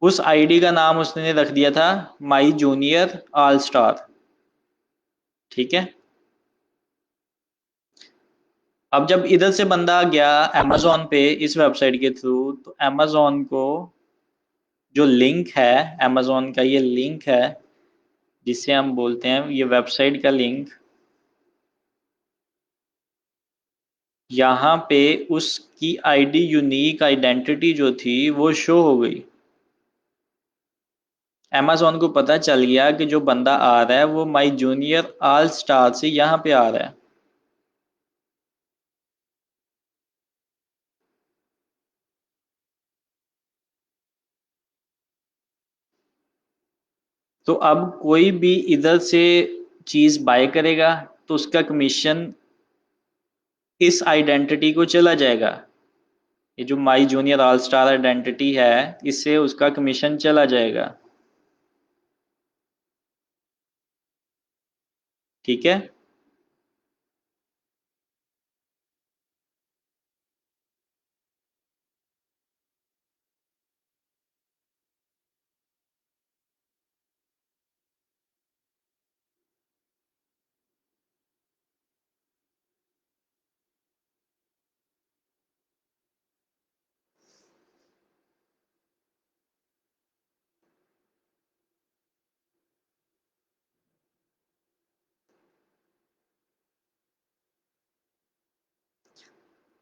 उस आईडी का नाम उसने रख दिया था माई जूनियर ऑल स्टार। ठीक है। अब जब इधर से बंदा गया अमेजोन पे इस वेबसाइट के थ्रू, तो अमेजोन को जो लिंक है, अमेजोन का ये लिंक है जिसे हम बोलते हैं ये वेबसाइट का लिंक, यहाँ पे उसकी आईडी यूनिक आइडेंटिटी जो थी वो शो हो गई। अमेजोन को पता चल गया कि जो बंदा आ रहा है वो माई जूनियर ऑल स्टार से यहाँ पे आ रहा है। तो अब कोई भी इधर से चीज़ बाय करेगा तो उसका कमीशन इस आइडेंटिटी को चला जाएगा। ये जो माई जूनियर ऑल स्टार आइडेंटिटी है, इससे उसका कमीशन चला जाएगा। ठीक है।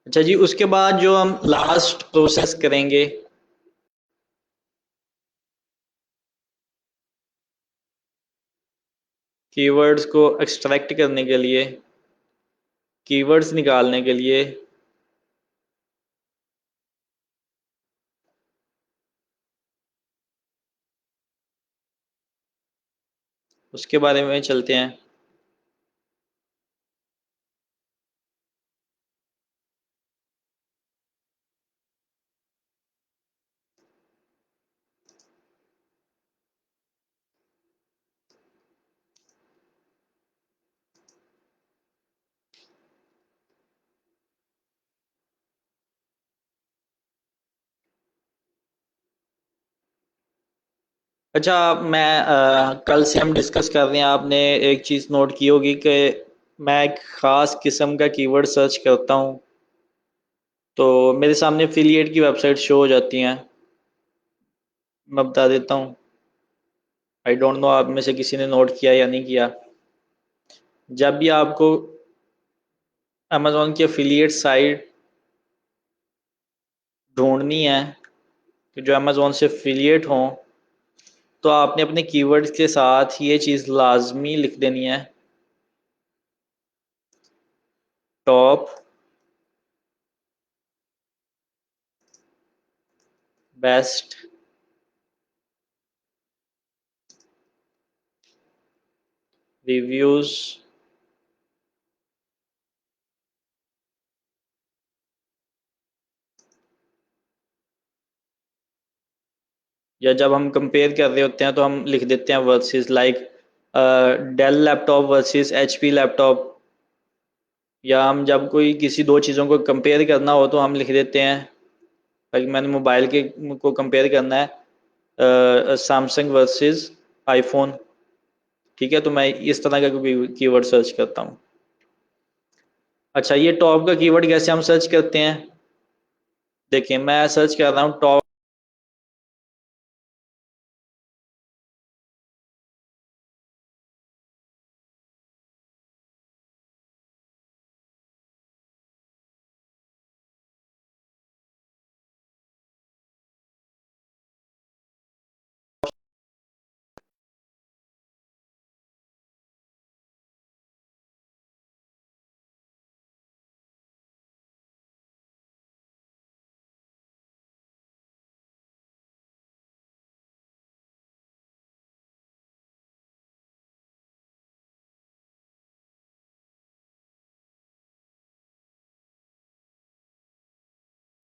अच्छा जी, उसके बाद जो हम लास्ट प्रोसेस करेंगे, कीवर्ड्स को एक्सट्रैक्ट करने के लिए, कीवर्ड्स निकालने के लिए, उसके बारे में चलते हैं। अच्छा, मैं कल से हम डिस्कस कर रहे हैं, आपने एक चीज़ नोट की होगी कि मैं एक ख़ास किस्म का कीवर्ड सर्च करता हूँ तो मेरे सामने एफिलिएट की वेबसाइट शो हो जाती हैं। मैं बता देता हूँ। आई डोंट नो आप में से किसी ने नोट किया या नहीं किया। जब भी आपको अमेज़ॉन की एफिलिएट साइट ढूंढनी है कि जो अमेज़ॉन से एफिलिएट हों, तो आपने अपने कीवर्ड्स के साथ ये चीज़ लाजमी लिख देनी है। टॉप बेस्ट रिव्यूज़, या जब हम कंपेयर कर रहे होते हैं तो हम लिख देते हैं versus, like Dell laptop versus HP laptop. या हम जब कोई किसी दो चीज़ों को कंपेयर करना हो तो हम लिख देते हैं, लाइक मैंने मोबाइल के को कंपेयर करना है सैमसंग वर्सेस आईफोन। ठीक है, तो मैं इस तरह का कोई कीवर्ड सर्च करता हूँ। अच्छा, ये टॉप का कीवर्ड कैसे हम सर्च करते हैं? देखिए, मैं सर्च कर रहा हूँ टॉप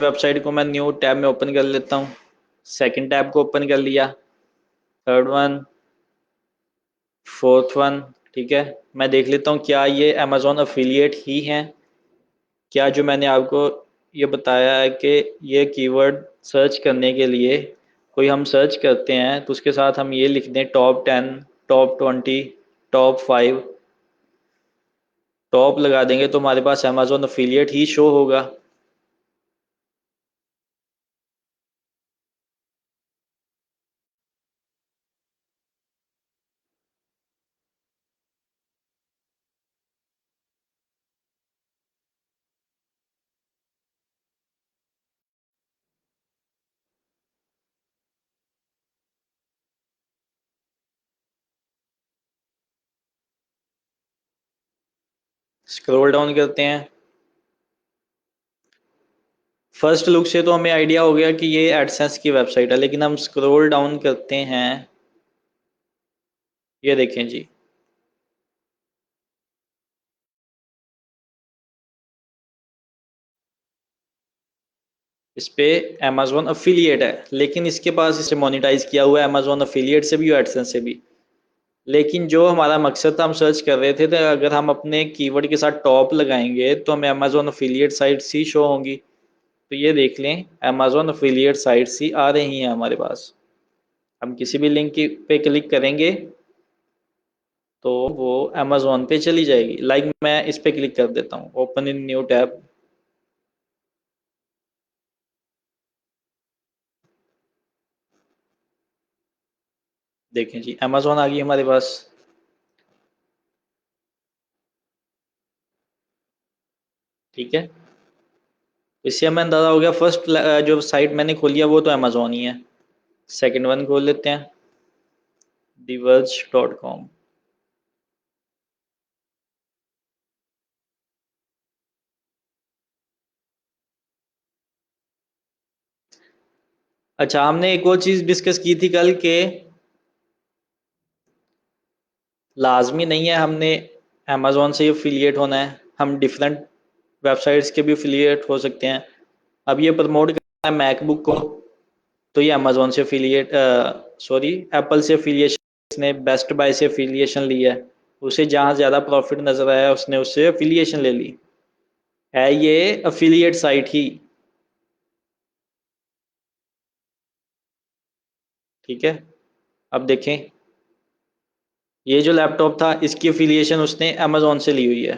वेबसाइट को मैं न्यू टैब में ओपन कर लेता हूँ। सेकंड टैब को ओपन कर लिया, थर्ड वन, फोर्थ वन। ठीक है, मैं देख लेता हूँ क्या ये अमेज़ॉन अफिलिएट ही हैं। क्या जो मैंने आपको ये बताया है कि ये कीवर्ड सर्च करने के लिए कोई हम सर्च करते हैं तो उसके साथ हम ये लिख दें टॉप 10, टॉप 20, टॉप 5, टॉप लगा देंगे तो हमारे पास अमेज़ॉन अफिलिएट ही शो होगा। स्क्रॉल डाउन करते हैं। फर्स्ट लुक से तो हमें आइडिया हो गया कि ये एडसेंस की वेबसाइट है, लेकिन हम स्क्रॉल डाउन करते हैं। ये देखें जी, इस पे अमेजोन अफिलिएट है, लेकिन इसके पास इसे मोनेटाइज किया हुआ है अमेजोन अफिलिएट से भी और एडसेंस से भी। लेकिन जो हमारा मकसद था, हम सर्च कर रहे थे, तो अगर हम अपने कीवर्ड के साथ टॉप लगाएंगे तो हमें अमेजोन अफिलिएट साइट्स ही शो होंगी। तो ये देख लें, अमेजोन अफिलिएट साइट्स ही आ रही हैं हमारे पास। हम किसी भी लिंक पे क्लिक करेंगे तो वो अमेजोन पे चली जाएगी। लाइक मैं इस पे क्लिक कर देता हूँ, ओपन इन न्यू टैब। देखें जी, अमेजोन आ गई हमारे पास। ठीक है, इससे हमें अंदाजा हो गया फर्स्ट जो साइट मैंने खोली है वो तो अमेजोन ही है। सेकंड वन खोल लेते हैं, diverge.com। अच्छा, हमने एक और चीज़ डिस्कस की थी कल के लाजमी नहीं है हमने अमेजोन से ही अफिलिएट होना है, हम डिफरेंट वेबसाइट्स के भी अफिलिएट हो सकते हैं। अब ये प्रमोट करना है मैकबुक को, तो ये अमेजोन से अफिलिएट, सॉरी, एप्पल से अफिलिएशन, उसने बेस्ट बाय से अफिलिएशन लिया है। उसे जहाँ ज़्यादा प्रॉफिट नज़र आया उसने उससे अफिलिएशन ले ली। है ये अफिलिएट साइट ही। ठीक है, अब देखें, ये जो लैपटॉप था इसकी अफिलिएशन उसने अमेजोन से ली हुई है।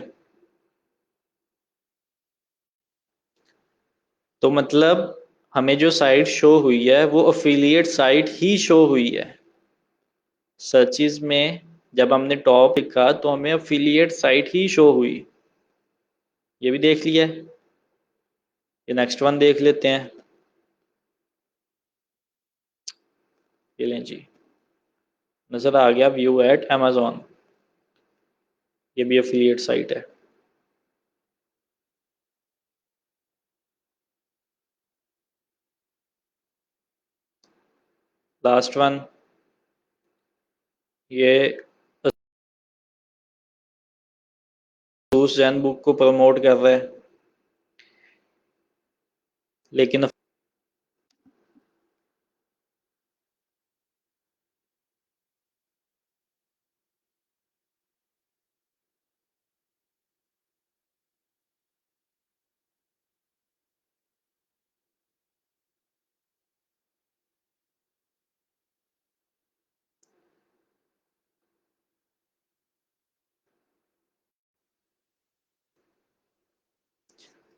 तो मतलब हमें जो साइट शो हुई है वो अफिलिएट साइट ही शो हुई है। सर्चिज में जब हमने टॉप लिखा तो हमें अफिलिएट साइट ही शो हुई। ये भी देख लिया है। ये नेक्स्ट वन देख लेते हैं। ये लें जी, नज़र आ गया व्यू एट अमेजोन। ये भी अफिलिएट साइट है। लास्ट वन, ये असूस जैन बुक को प्रमोट कर रहा है, लेकिन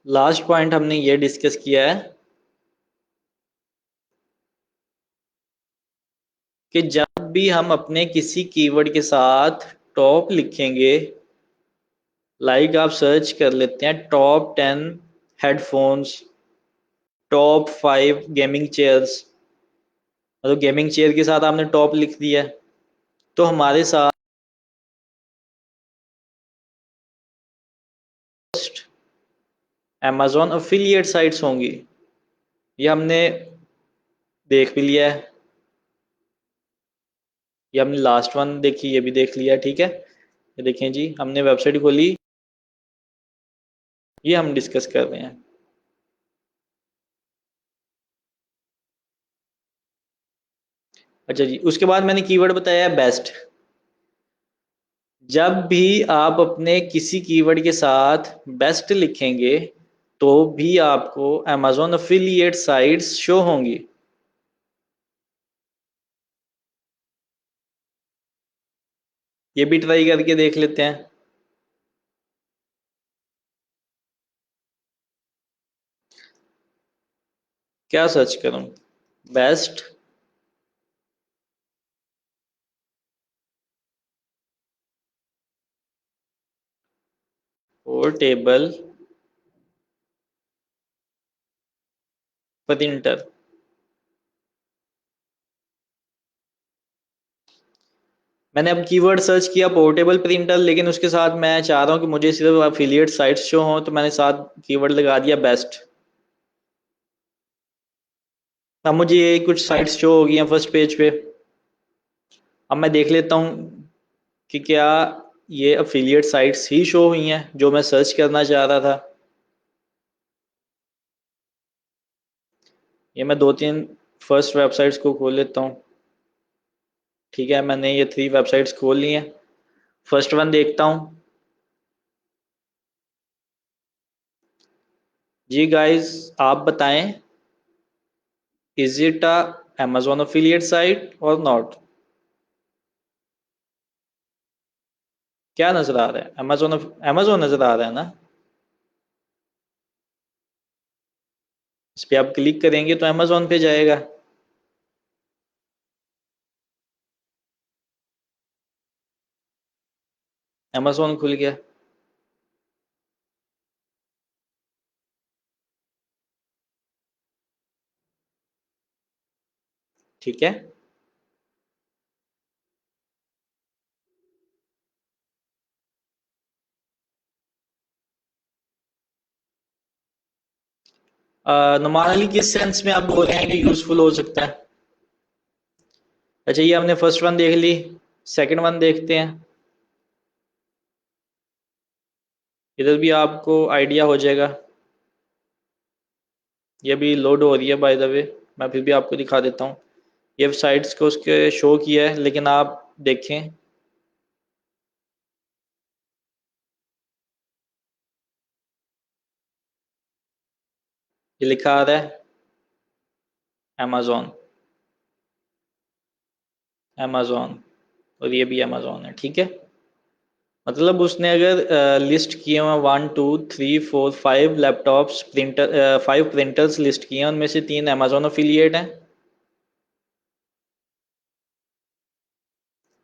लास्ट पॉइंट हमने ये डिस्कस किया है कि जब भी हम अपने किसी कीवर्ड के साथ टॉप लिखेंगे, लाइक आप सर्च कर लेते हैं top 10 headphones, top 5 gaming chairs, मतलब गेमिंग चेयर के साथ आपने टॉप लिख दिया है, तो हमारे साथ अमेजोन अफिलिएट साइट्स होंगी। ये हमने देख भी लिया है। ये हमने लास्ट वन देखी, ये भी देख लिया, ठीक है। ये देखें जी, हमने वेबसाइट खोली, ये हम डिस्कस कर रहे हैं। अच्छा जी, उसके बाद मैंने कीवर्ड बताया है बेस्ट। जब भी आप अपने किसी कीवर्ड के साथ बेस्ट लिखेंगे तो भी आपको अमेजोन अफिलिएट साइट्स शो होंगी। ये भी ट्राई करके देख लेते हैं। क्या सर्च करूं? Best portable printer. मैंने अब कीवर्ड सर्च किया पोर्टेबल प्रिंटर, लेकिन उसके साथ मैं चाह रहा हूँ कि मुझे सिर्फ अफिलिएट साइट्स शो हों, तो मैंने साथ कीवर्ड लगा दिया बेस्ट। अब मुझे ये कुछ साइट्स शो हो गई हैं फर्स्ट पेज पे। अब मैं देख लेता हूँ कि क्या ये अफिलिएट साइट्स ही शो हुई हैं जो मैं सर्च करना चाह रहा था। ये मैं दो तीन फर्स्ट वेबसाइट्स को खोल लेता हूँ। ठीक है, मैंने ये 3 वेबसाइट्स खोल ली हैं। फर्स्ट वन देखता हूँ। जी गाइस, आप बताएं, is it a Amazon affiliate site और नॉट? क्या नजर आ रहा है? Amazon नजर आ रहा है ना? इस पे आप क्लिक करेंगे तो Amazon पे जाएगा। Amazon खुल गया। ठीक है। नॉर्मली किस सेंस में आप बोल रहे हैं कि यूजफुल हो सकता है? अच्छा, ये हमने फर्स्ट वन देख ली। सेकंड वन देखते हैं। इधर भी आपको आइडिया हो जाएगा। ये भी लोड हो रही है बाय द वे। मैं फिर भी आपको दिखा देता हूँ। ये साइट्स को उसके शो किया है, लेकिन आप देखें। ये लिखा आ रहा है Amazon, Amazon, और ये भी Amazon है। ठीक है। मतलब उसने अगर लिस्ट किए हुए 1 2 3 4 5 लैपटॉप्स, प्रिंटर, 5 प्रिंटर्स लिस्ट किए हैं, उनमें से 3 Amazon अफिलिएट हैं।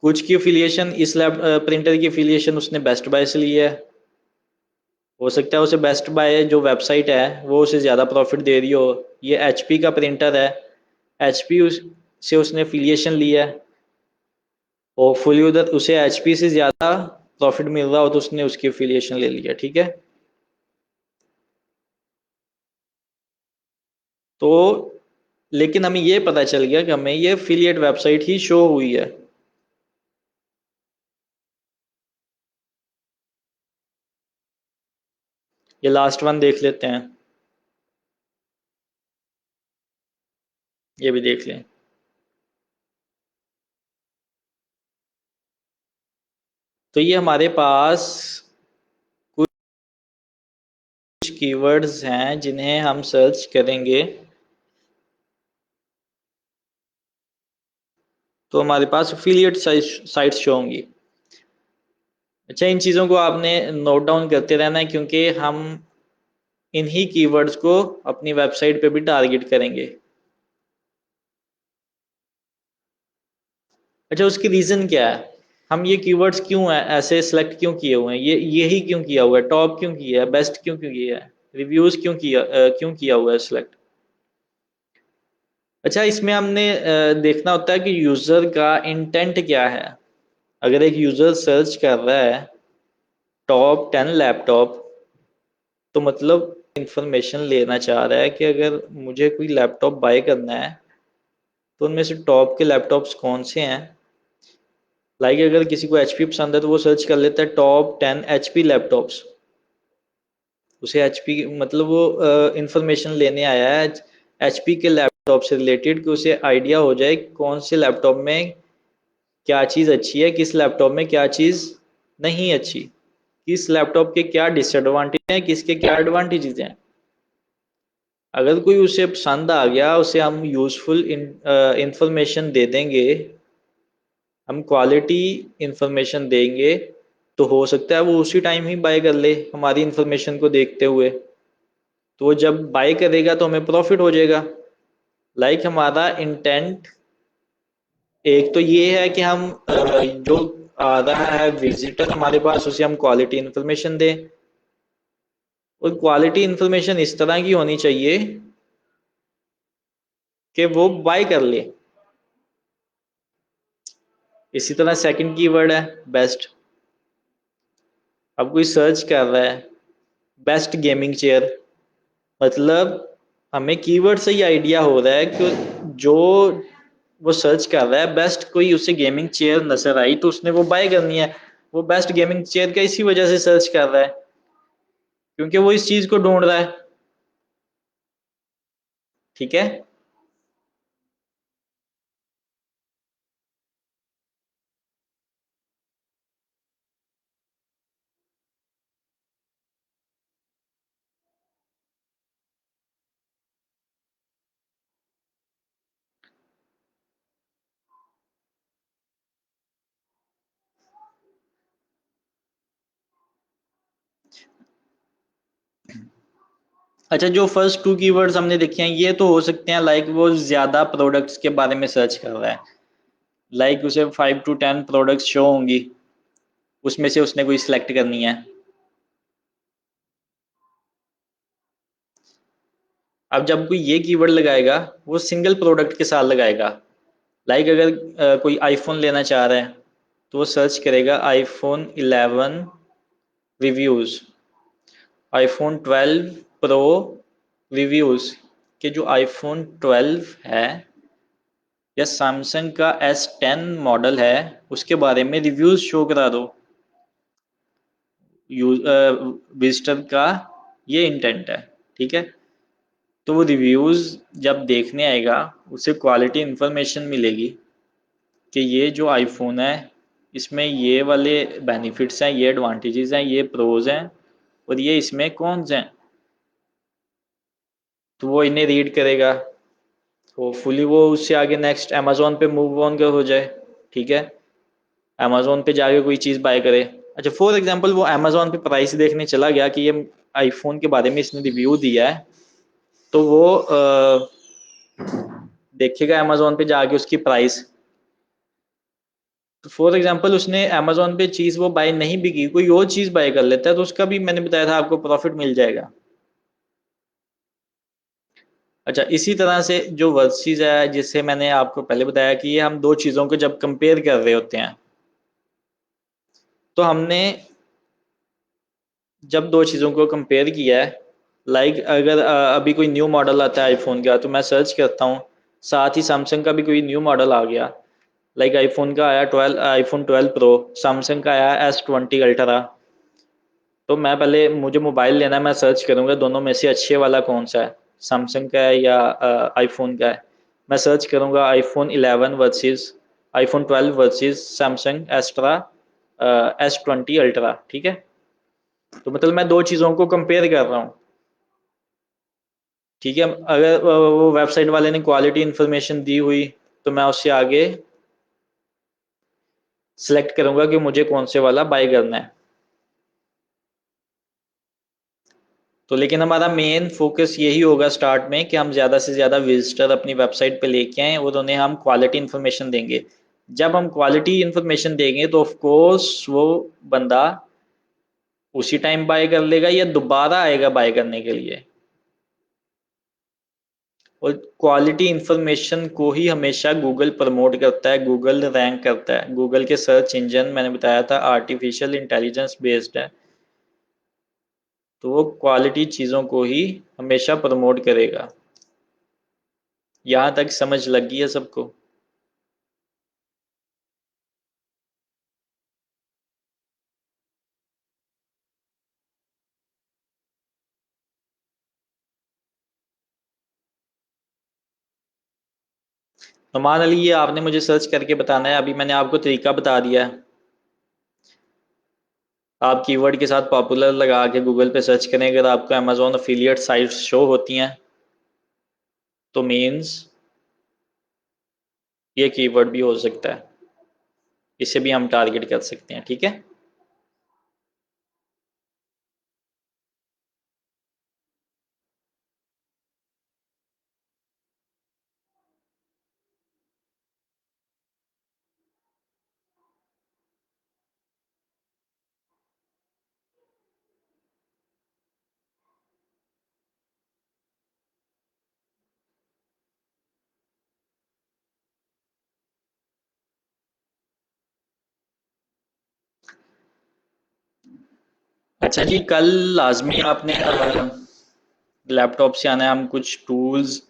कुछ की अफिलिएशन, इस लैप प्रिंटर की अफिलिएशन उसने बेस्ट बाय से ली है। हो सकता है उसे बेस्ट बाय जो वेबसाइट है वो उसे ज़्यादा प्रॉफिट दे रही हो। ये HP का प्रिंटर है। HP से उसने अफिलिएशन ली है। होपफुली उधर उसे HP से ज़्यादा प्रॉफिट मिल रहा हो तो उसने उसकी अफिलिएशन ले लिया। ठीक है। तो लेकिन हमें ये पता चल गया कि हमें ये अफिलिएट वेबसाइट ही शो हुई है। ये लास्ट वन देख लेते हैं। ये भी देख लें। तो ये हमारे पास कुछ कीवर्ड्स हैं जिन्हें हम सर्च करेंगे तो हमारे पास अफिलिएट साइट्स शो होंगी। अच्छा, इन चीज़ों को आपने नोट डाउन करते रहना है, क्योंकि हम इन्हीं कीवर्ड्स को अपनी वेबसाइट पे भी टारगेट करेंगे। अच्छा, उसकी रीज़न क्या है? हम ये कीवर्ड्स क्यों है ऐसे सिलेक्ट क्यों किए हुए हैं? ये यही क्यों किया हुआ है? टॉप क्यों किया है? बेस्ट क्यों किया है? रिव्यूज़ क्यों किया हुआ है सिलेक्ट? अच्छा, इसमें हमने देखना होता है कि यूज़र का इंटेंट क्या है। अगर एक यूज़र सर्च कर रहा है टॉप 10 लैपटॉप, तो मतलब इंफॉर्मेशन लेना चाह रहा है कि अगर मुझे कोई लैपटॉप बाय करना है तो उनमें से टॉप के लैपटॉप्स कौन से हैं। लाइक अगर किसी को HP पसंद है तो वो सर्च कर लेता है टॉप 10 HP लैपटॉप्स। उसे HP मतलब वो इंफॉर्मेशन लेने आया है HP के लैपटॉप से रिलेटेड, कि उसे आइडिया हो जाए कौन से लैपटॉप में क्या चीज़ अच्छी है, किस लैपटॉप में क्या चीज़ नहीं अच्छी, किस लैपटॉप के क्या डिसएडवांटेज हैं, किसके क्या एडवांटेजेस हैं। अगर कोई उसे पसंद आ गया, उसे हम यूज़फुल इंफॉर्मेशन दे देंगे, हम क्वालिटी इंफॉर्मेशन देंगे, तो हो सकता है वो उसी टाइम ही बाय कर ले हमारी इंफॉर्मेशन को देखते हुए। तो वो जब बाय करेगा तो हमें प्रॉफिट हो जाएगा। लाइक हमारा इंटेंट एक तो ये है कि हम जो आ रहा है विजिटर हमारे पास, उसे हम क्वालिटी इंफॉर्मेशन दें। और क्वालिटी इंफॉर्मेशन इस तरह की होनी चाहिए कि वो बाय कर ले। इसी तरह सेकंड कीवर्ड है बेस्ट। अब कोई सर्च कर रहा है बेस्ट गेमिंग चेयर, मतलब हमें कीवर्ड से ही आइडिया हो रहा है कि जो वो सर्च कर रहा है बेस्ट कोई उसे गेमिंग चेयर नजर आई तो उसने वो बाय करनी है। वो बेस्ट गेमिंग चेयर का इसी वजह से सर्च कर रहा है क्योंकि वो इस चीज को ढूंढ रहा है। ठीक है। अच्छा, जो फर्स्ट टू कीवर्ड्स हमने देखे हैं ये तो हो सकते हैं लाइक वो ज्यादा प्रोडक्ट्स के बारे में सर्च कर रहा है, लाइक उसे 5 to 10 प्रोडक्ट्स शो होंगी, उसमें से उसने कोई सिलेक्ट करनी है। अब जब कोई ये कीवर्ड लगाएगा वो सिंगल प्रोडक्ट के साथ लगाएगा। लाइक अगर कोई आईफोन लेना चाह रहा है तो वो सर्च करेगा iPhone 11 reviews, iPhone 12 pro reviews, कि जो iPhone 12 है या सैमसंग का S10 मॉडल है उसके बारे में रिव्यूज़ शो करा दो। विजिटर का ये इंटेंट है। ठीक है। तो वो रिव्यूज़ जब देखने आएगा उसे क्वालिटी इंफॉर्मेशन मिलेगी कि ये जो आईफोन है इसमें ये वाले बेनिफिट्स हैं, ये एडवांटेजेस हैं, ये प्रोज हैं और ये इसमें कौन से हैं। तो वो इन्हें रीड करेगा, होपफुली वो उससे आगे नेक्स्ट अमेजोन पे मूव ऑन कर हो जाए। ठीक है। अमेजोन पे जाके कोई चीज़ बाय करे। अच्छा, फॉर एग्जांपल वो अमेजोन पे प्राइस देखने चला गया कि ये आईफोन के बारे में इसने रिव्यू दिया है, तो वो देखेगा अमेजोन पे जाके उसकी प्राइस। तो फॉर एग्जांपल उसने अमेजोन पे चीज़ वो बाय नहीं भी की, कोई और चीज़ बाय कर लेता है तो उसका भी मैंने बताया था आपको प्रॉफिट मिल जाएगा। अच्छा, इसी तरह से जो वर्सेस है जिससे मैंने आपको पहले बताया कि ये हम दो चीज़ों को जब कंपेयर कर रहे होते हैं तो हमने जब दो चीज़ों को कंपेयर किया है, लाइक अगर अभी कोई न्यू मॉडल आता है आईफोन का तो मैं सर्च करता हूँ, साथ ही सैमसंग का भी कोई न्यू मॉडल आ गया, लाइक आईफोन का आया 12, iPhone 12 प्रो, सैमसंग का आया S20 अल्ट्रा। तो मैं पहले, मुझे मोबाइल लेना है, मैं सर्च करूंगा दोनों में से अच्छे वाला कौन सा है, सैमसंग का है या आईफोन का है। मैं सर्च करूंगा iPhone 11 versus iPhone 12 versus Samsung एस्ट्रा S20 अल्ट्रा। ठीक है। तो मतलब मैं दो चीज़ों को कंपेयर कर रहा हूँ। ठीक है। अगर वो वेबसाइट वाले ने क्वालिटी इन्फॉर्मेशन दी हुई तो मैं उससे आगे सिलेक्ट करूंगा कि मुझे कौन से वाला बाय करना है। तो लेकिन हमारा मेन फोकस यही होगा स्टार्ट में कि हम ज़्यादा से ज़्यादा विजिटर अपनी वेबसाइट पे लेके आएँ और उन्हें हम क्वालिटी इन्फॉर्मेशन देंगे। जब हम क्वालिटी इन्फॉर्मेशन देंगे तो ऑफ कोर्स वो बंदा उसी टाइम बाय कर लेगा या दोबारा आएगा बाय करने के लिए। और क्वालिटी इंफॉर्मेशन को ही हमेशा गूगल प्रमोट करता है, गूगल रैंक करता है। गूगल के सर्च इंजन मैंने बताया था आर्टिफिशियल इंटेलिजेंस बेस्ड है, तो वो क्वालिटी चीज़ों को ही हमेशा प्रमोट करेगा। यहाँ तक समझ लग गई है सबको? तो मान लीजिए आपने मुझे सर्च करके बताना है, अभी मैंने आपको तरीका बता दिया है। आप कीवर्ड के साथ पॉपुलर लगा के गूगल पे सर्च करें, अगर आपको अमेजोन अफिलिएट साइट्स शो होती हैं तो मीन्स ये कीवर्ड भी हो सकता है, इसे भी हम टारगेट कर सकते हैं। ठीक है। अच्छा जी, कल लाजमी आपने लैपटॉप से आना है। हम कुछ टूल्स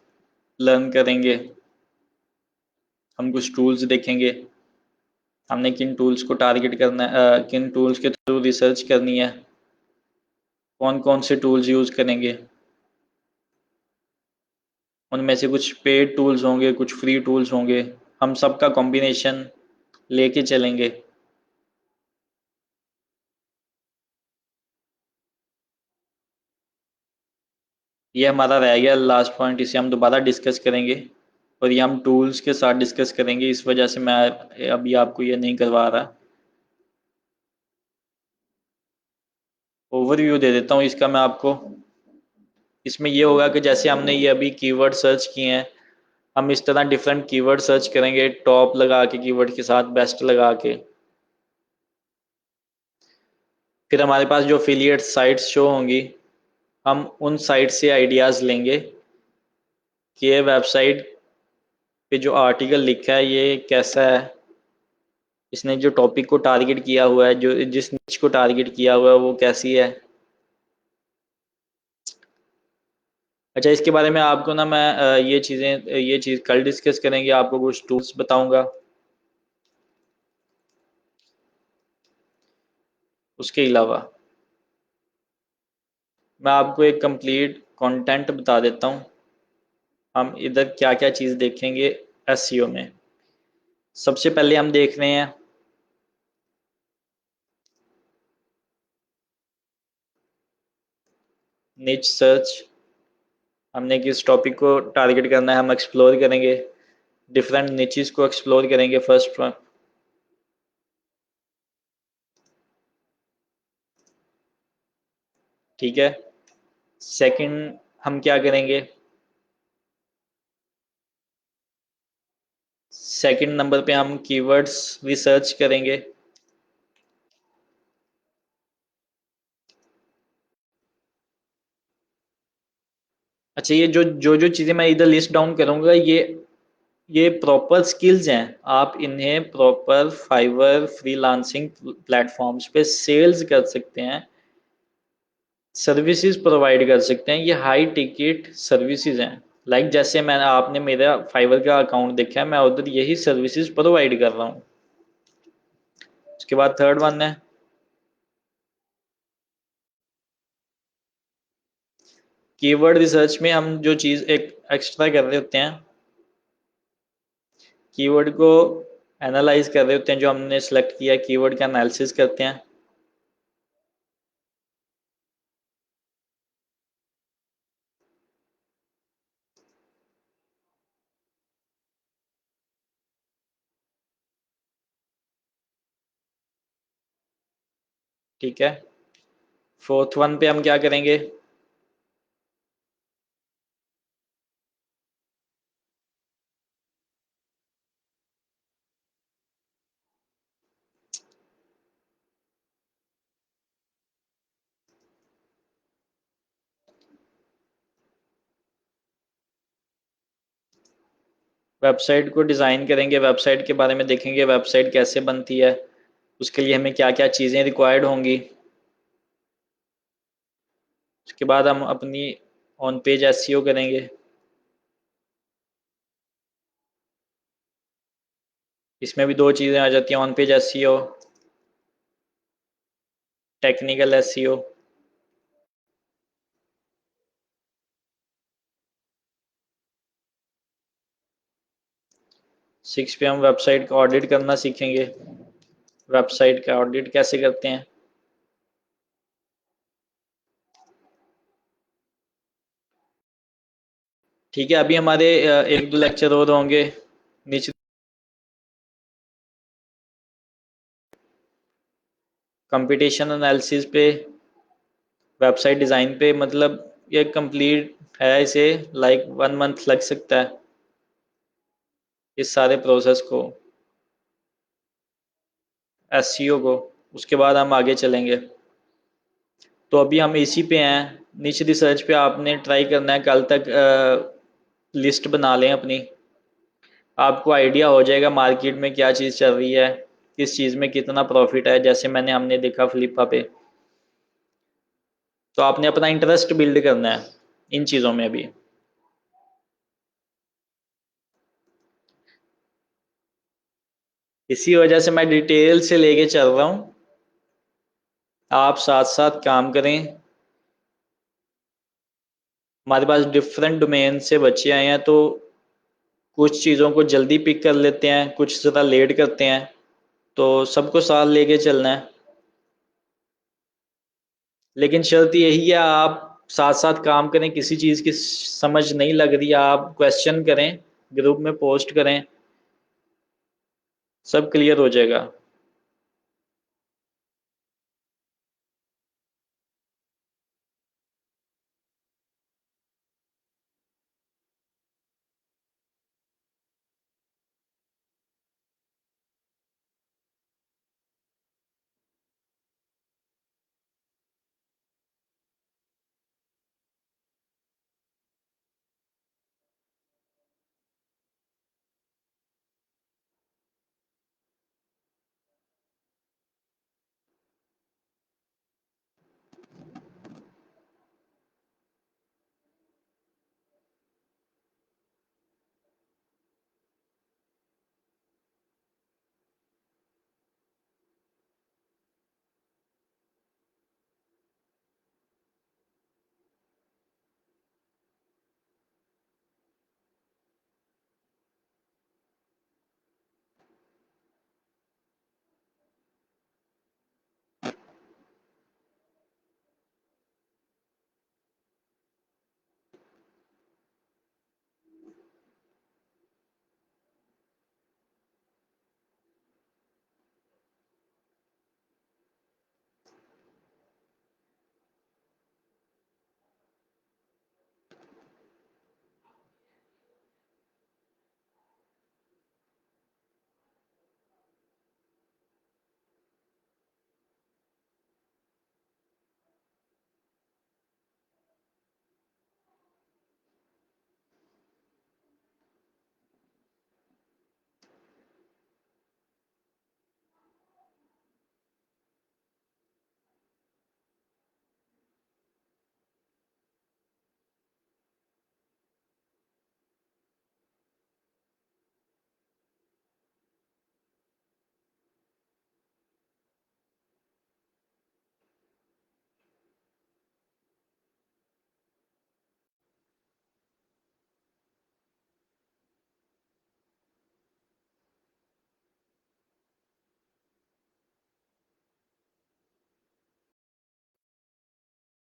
लर्न करेंगे, हम कुछ टूल्स देखेंगे। हमने किन टूल्स को टारगेट करना है, किन टूल्स के थ्रू रिसर्च करनी है, कौन कौन से टूल्स यूज़ करेंगे। उनमें से कुछ पेड टूल्स होंगे, कुछ फ्री टूल्स होंगे। हम सब का कॉम्बिनेशन लेके चलेंगे। ये हमारा रह गया लास्ट पॉइंट, इसे हम दोबारा डिस्कस करेंगे। और ये हम टूल्स के साथ डिस्कस करेंगे, इस वजह से मैं अभी आपको ये नहीं करवा रहा। ओवरव्यू दे देता हूँ इसका मैं आपको। इसमें ये होगा कि जैसे हमने ये अभी कीवर्ड सर्च किए हैं, हम इस तरह डिफरेंट कीवर्ड सर्च करेंगे, टॉप लगा के कीवर्ड के साथ बेस्ट लगा के। फिर हमारे पास जो एफिलिएट साइट्स शो होंगी, हम उन साइट से आइडियाज़ लेंगे कि ये वेबसाइट पे जो आर्टिकल लिखा है ये कैसा है, इसने जो टॉपिक को टारगेट किया हुआ है, जो जिस निच को टारगेट किया हुआ है वो कैसी है। अच्छा, इसके बारे में आपको ना मैं ये चीज़ कल डिस्कस करेंगे, आपको कुछ टूल्स बताऊंगा। उसके अलावा मैं आपको एक कंप्लीट कंटेंट बता देता हूँ। हम इधर क्या क्या चीज़ देखेंगे एसईओ में। सबसे पहले हम देख रहे हैं निच सर्च। हमने किस टॉपिक को टारगेट करना है, हम एक्सप्लोर करेंगे, डिफरेंट निचेस को एक्सप्लोर करेंगे फर्स्ट वन। ठीक है। सेकंड हम क्या करेंगे, सेकंड नंबर पे हम कीवर्ड्स रिसर्च करेंगे। अच्छा, ये जो जो जो चीज़ें मैं इधर लिस्ट डाउन करूँगा, ये प्रॉपर स्किल्स हैं। आप इन्हें प्रॉपर फाइवर फ्रीलांसिंग प्लेटफॉर्म्स पे सेल्स कर सकते हैं, सर्विसेज प्रोवाइड कर सकते हैं। ये हाई टिकट सर्विसेज हैं। लाइक जैसे मैंने आपने मेरा फाइवर का अकाउंट देखा है, मैं उधर यही सर्विसेज प्रोवाइड कर रहा हूँ। उसके बाद थर्ड वन है कीवर्ड रिसर्च में हम जो चीज़ एक एक्स्ट्रा कर रहे होते हैं, कीवर्ड को एनालाइज कर रहे होते हैं। जो हमने सेलेक्ट किया कीवर्ड का एनालिसिस करते हैं। ठीक है। फोर्थ वन पे हम क्या करेंगे, वेबसाइट को डिज़ाइन करेंगे, वेबसाइट के बारे में देखेंगे, वेबसाइट कैसे बनती है, उसके लिए हमें क्या क्या चीज़ें रिक्वायर्ड होंगी। उसके बाद हम अपनी ऑन पेज एसईओ करेंगे। इसमें भी दो चीज़ें आ जाती हैं, on page SEO, technical SEO. 6 पे हम वेबसाइट का ऑडिट करना सीखेंगे। वेबसाइट का ऑडिट कैसे करते हैं। ठीक है, अभी हमारे एक दो लेक्चर और होंगे नीचे। कंपटीशन एनालिसिस पे, वेबसाइट डिज़ाइन पे, मतलब ये कंप्लीट है। इसे लाइक 1 मंथ लग सकता है इस सारे प्रोसेस को, एसईओ को। उसके बाद हम आगे चलेंगे। तो अभी हम इसी पे हैं, नीचे रिसर्च पे। आपने ट्राई करना है कल तक लिस्ट बना लें अपनी। आपको आइडिया हो जाएगा मार्केट में क्या चीज़ चल रही है, किस चीज़ में कितना प्रॉफिट है। जैसे हमने देखा फ्लिपा पे तो आपने अपना इंटरेस्ट बिल्ड करना है इन चीज़ों में भी। इसी वजह से मैं डिटेल से लेके चल रहा हूँ, आप साथ साथ काम करें। हमारे पास डिफरेंट डोमेन से बच्चे आए हैं, तो कुछ चीज़ों को जल्दी पिक कर लेते हैं, कुछ ज़रा लेट करते हैं, तो सबको साथ लेके चलना है। लेकिन शर्त यही है, आप साथ साथ काम करें। किसी चीज़ की समझ नहीं लग रही, आप क्वेश्चन करें, ग्रुप में पोस्ट करें, सब क्लियर हो जाएगा।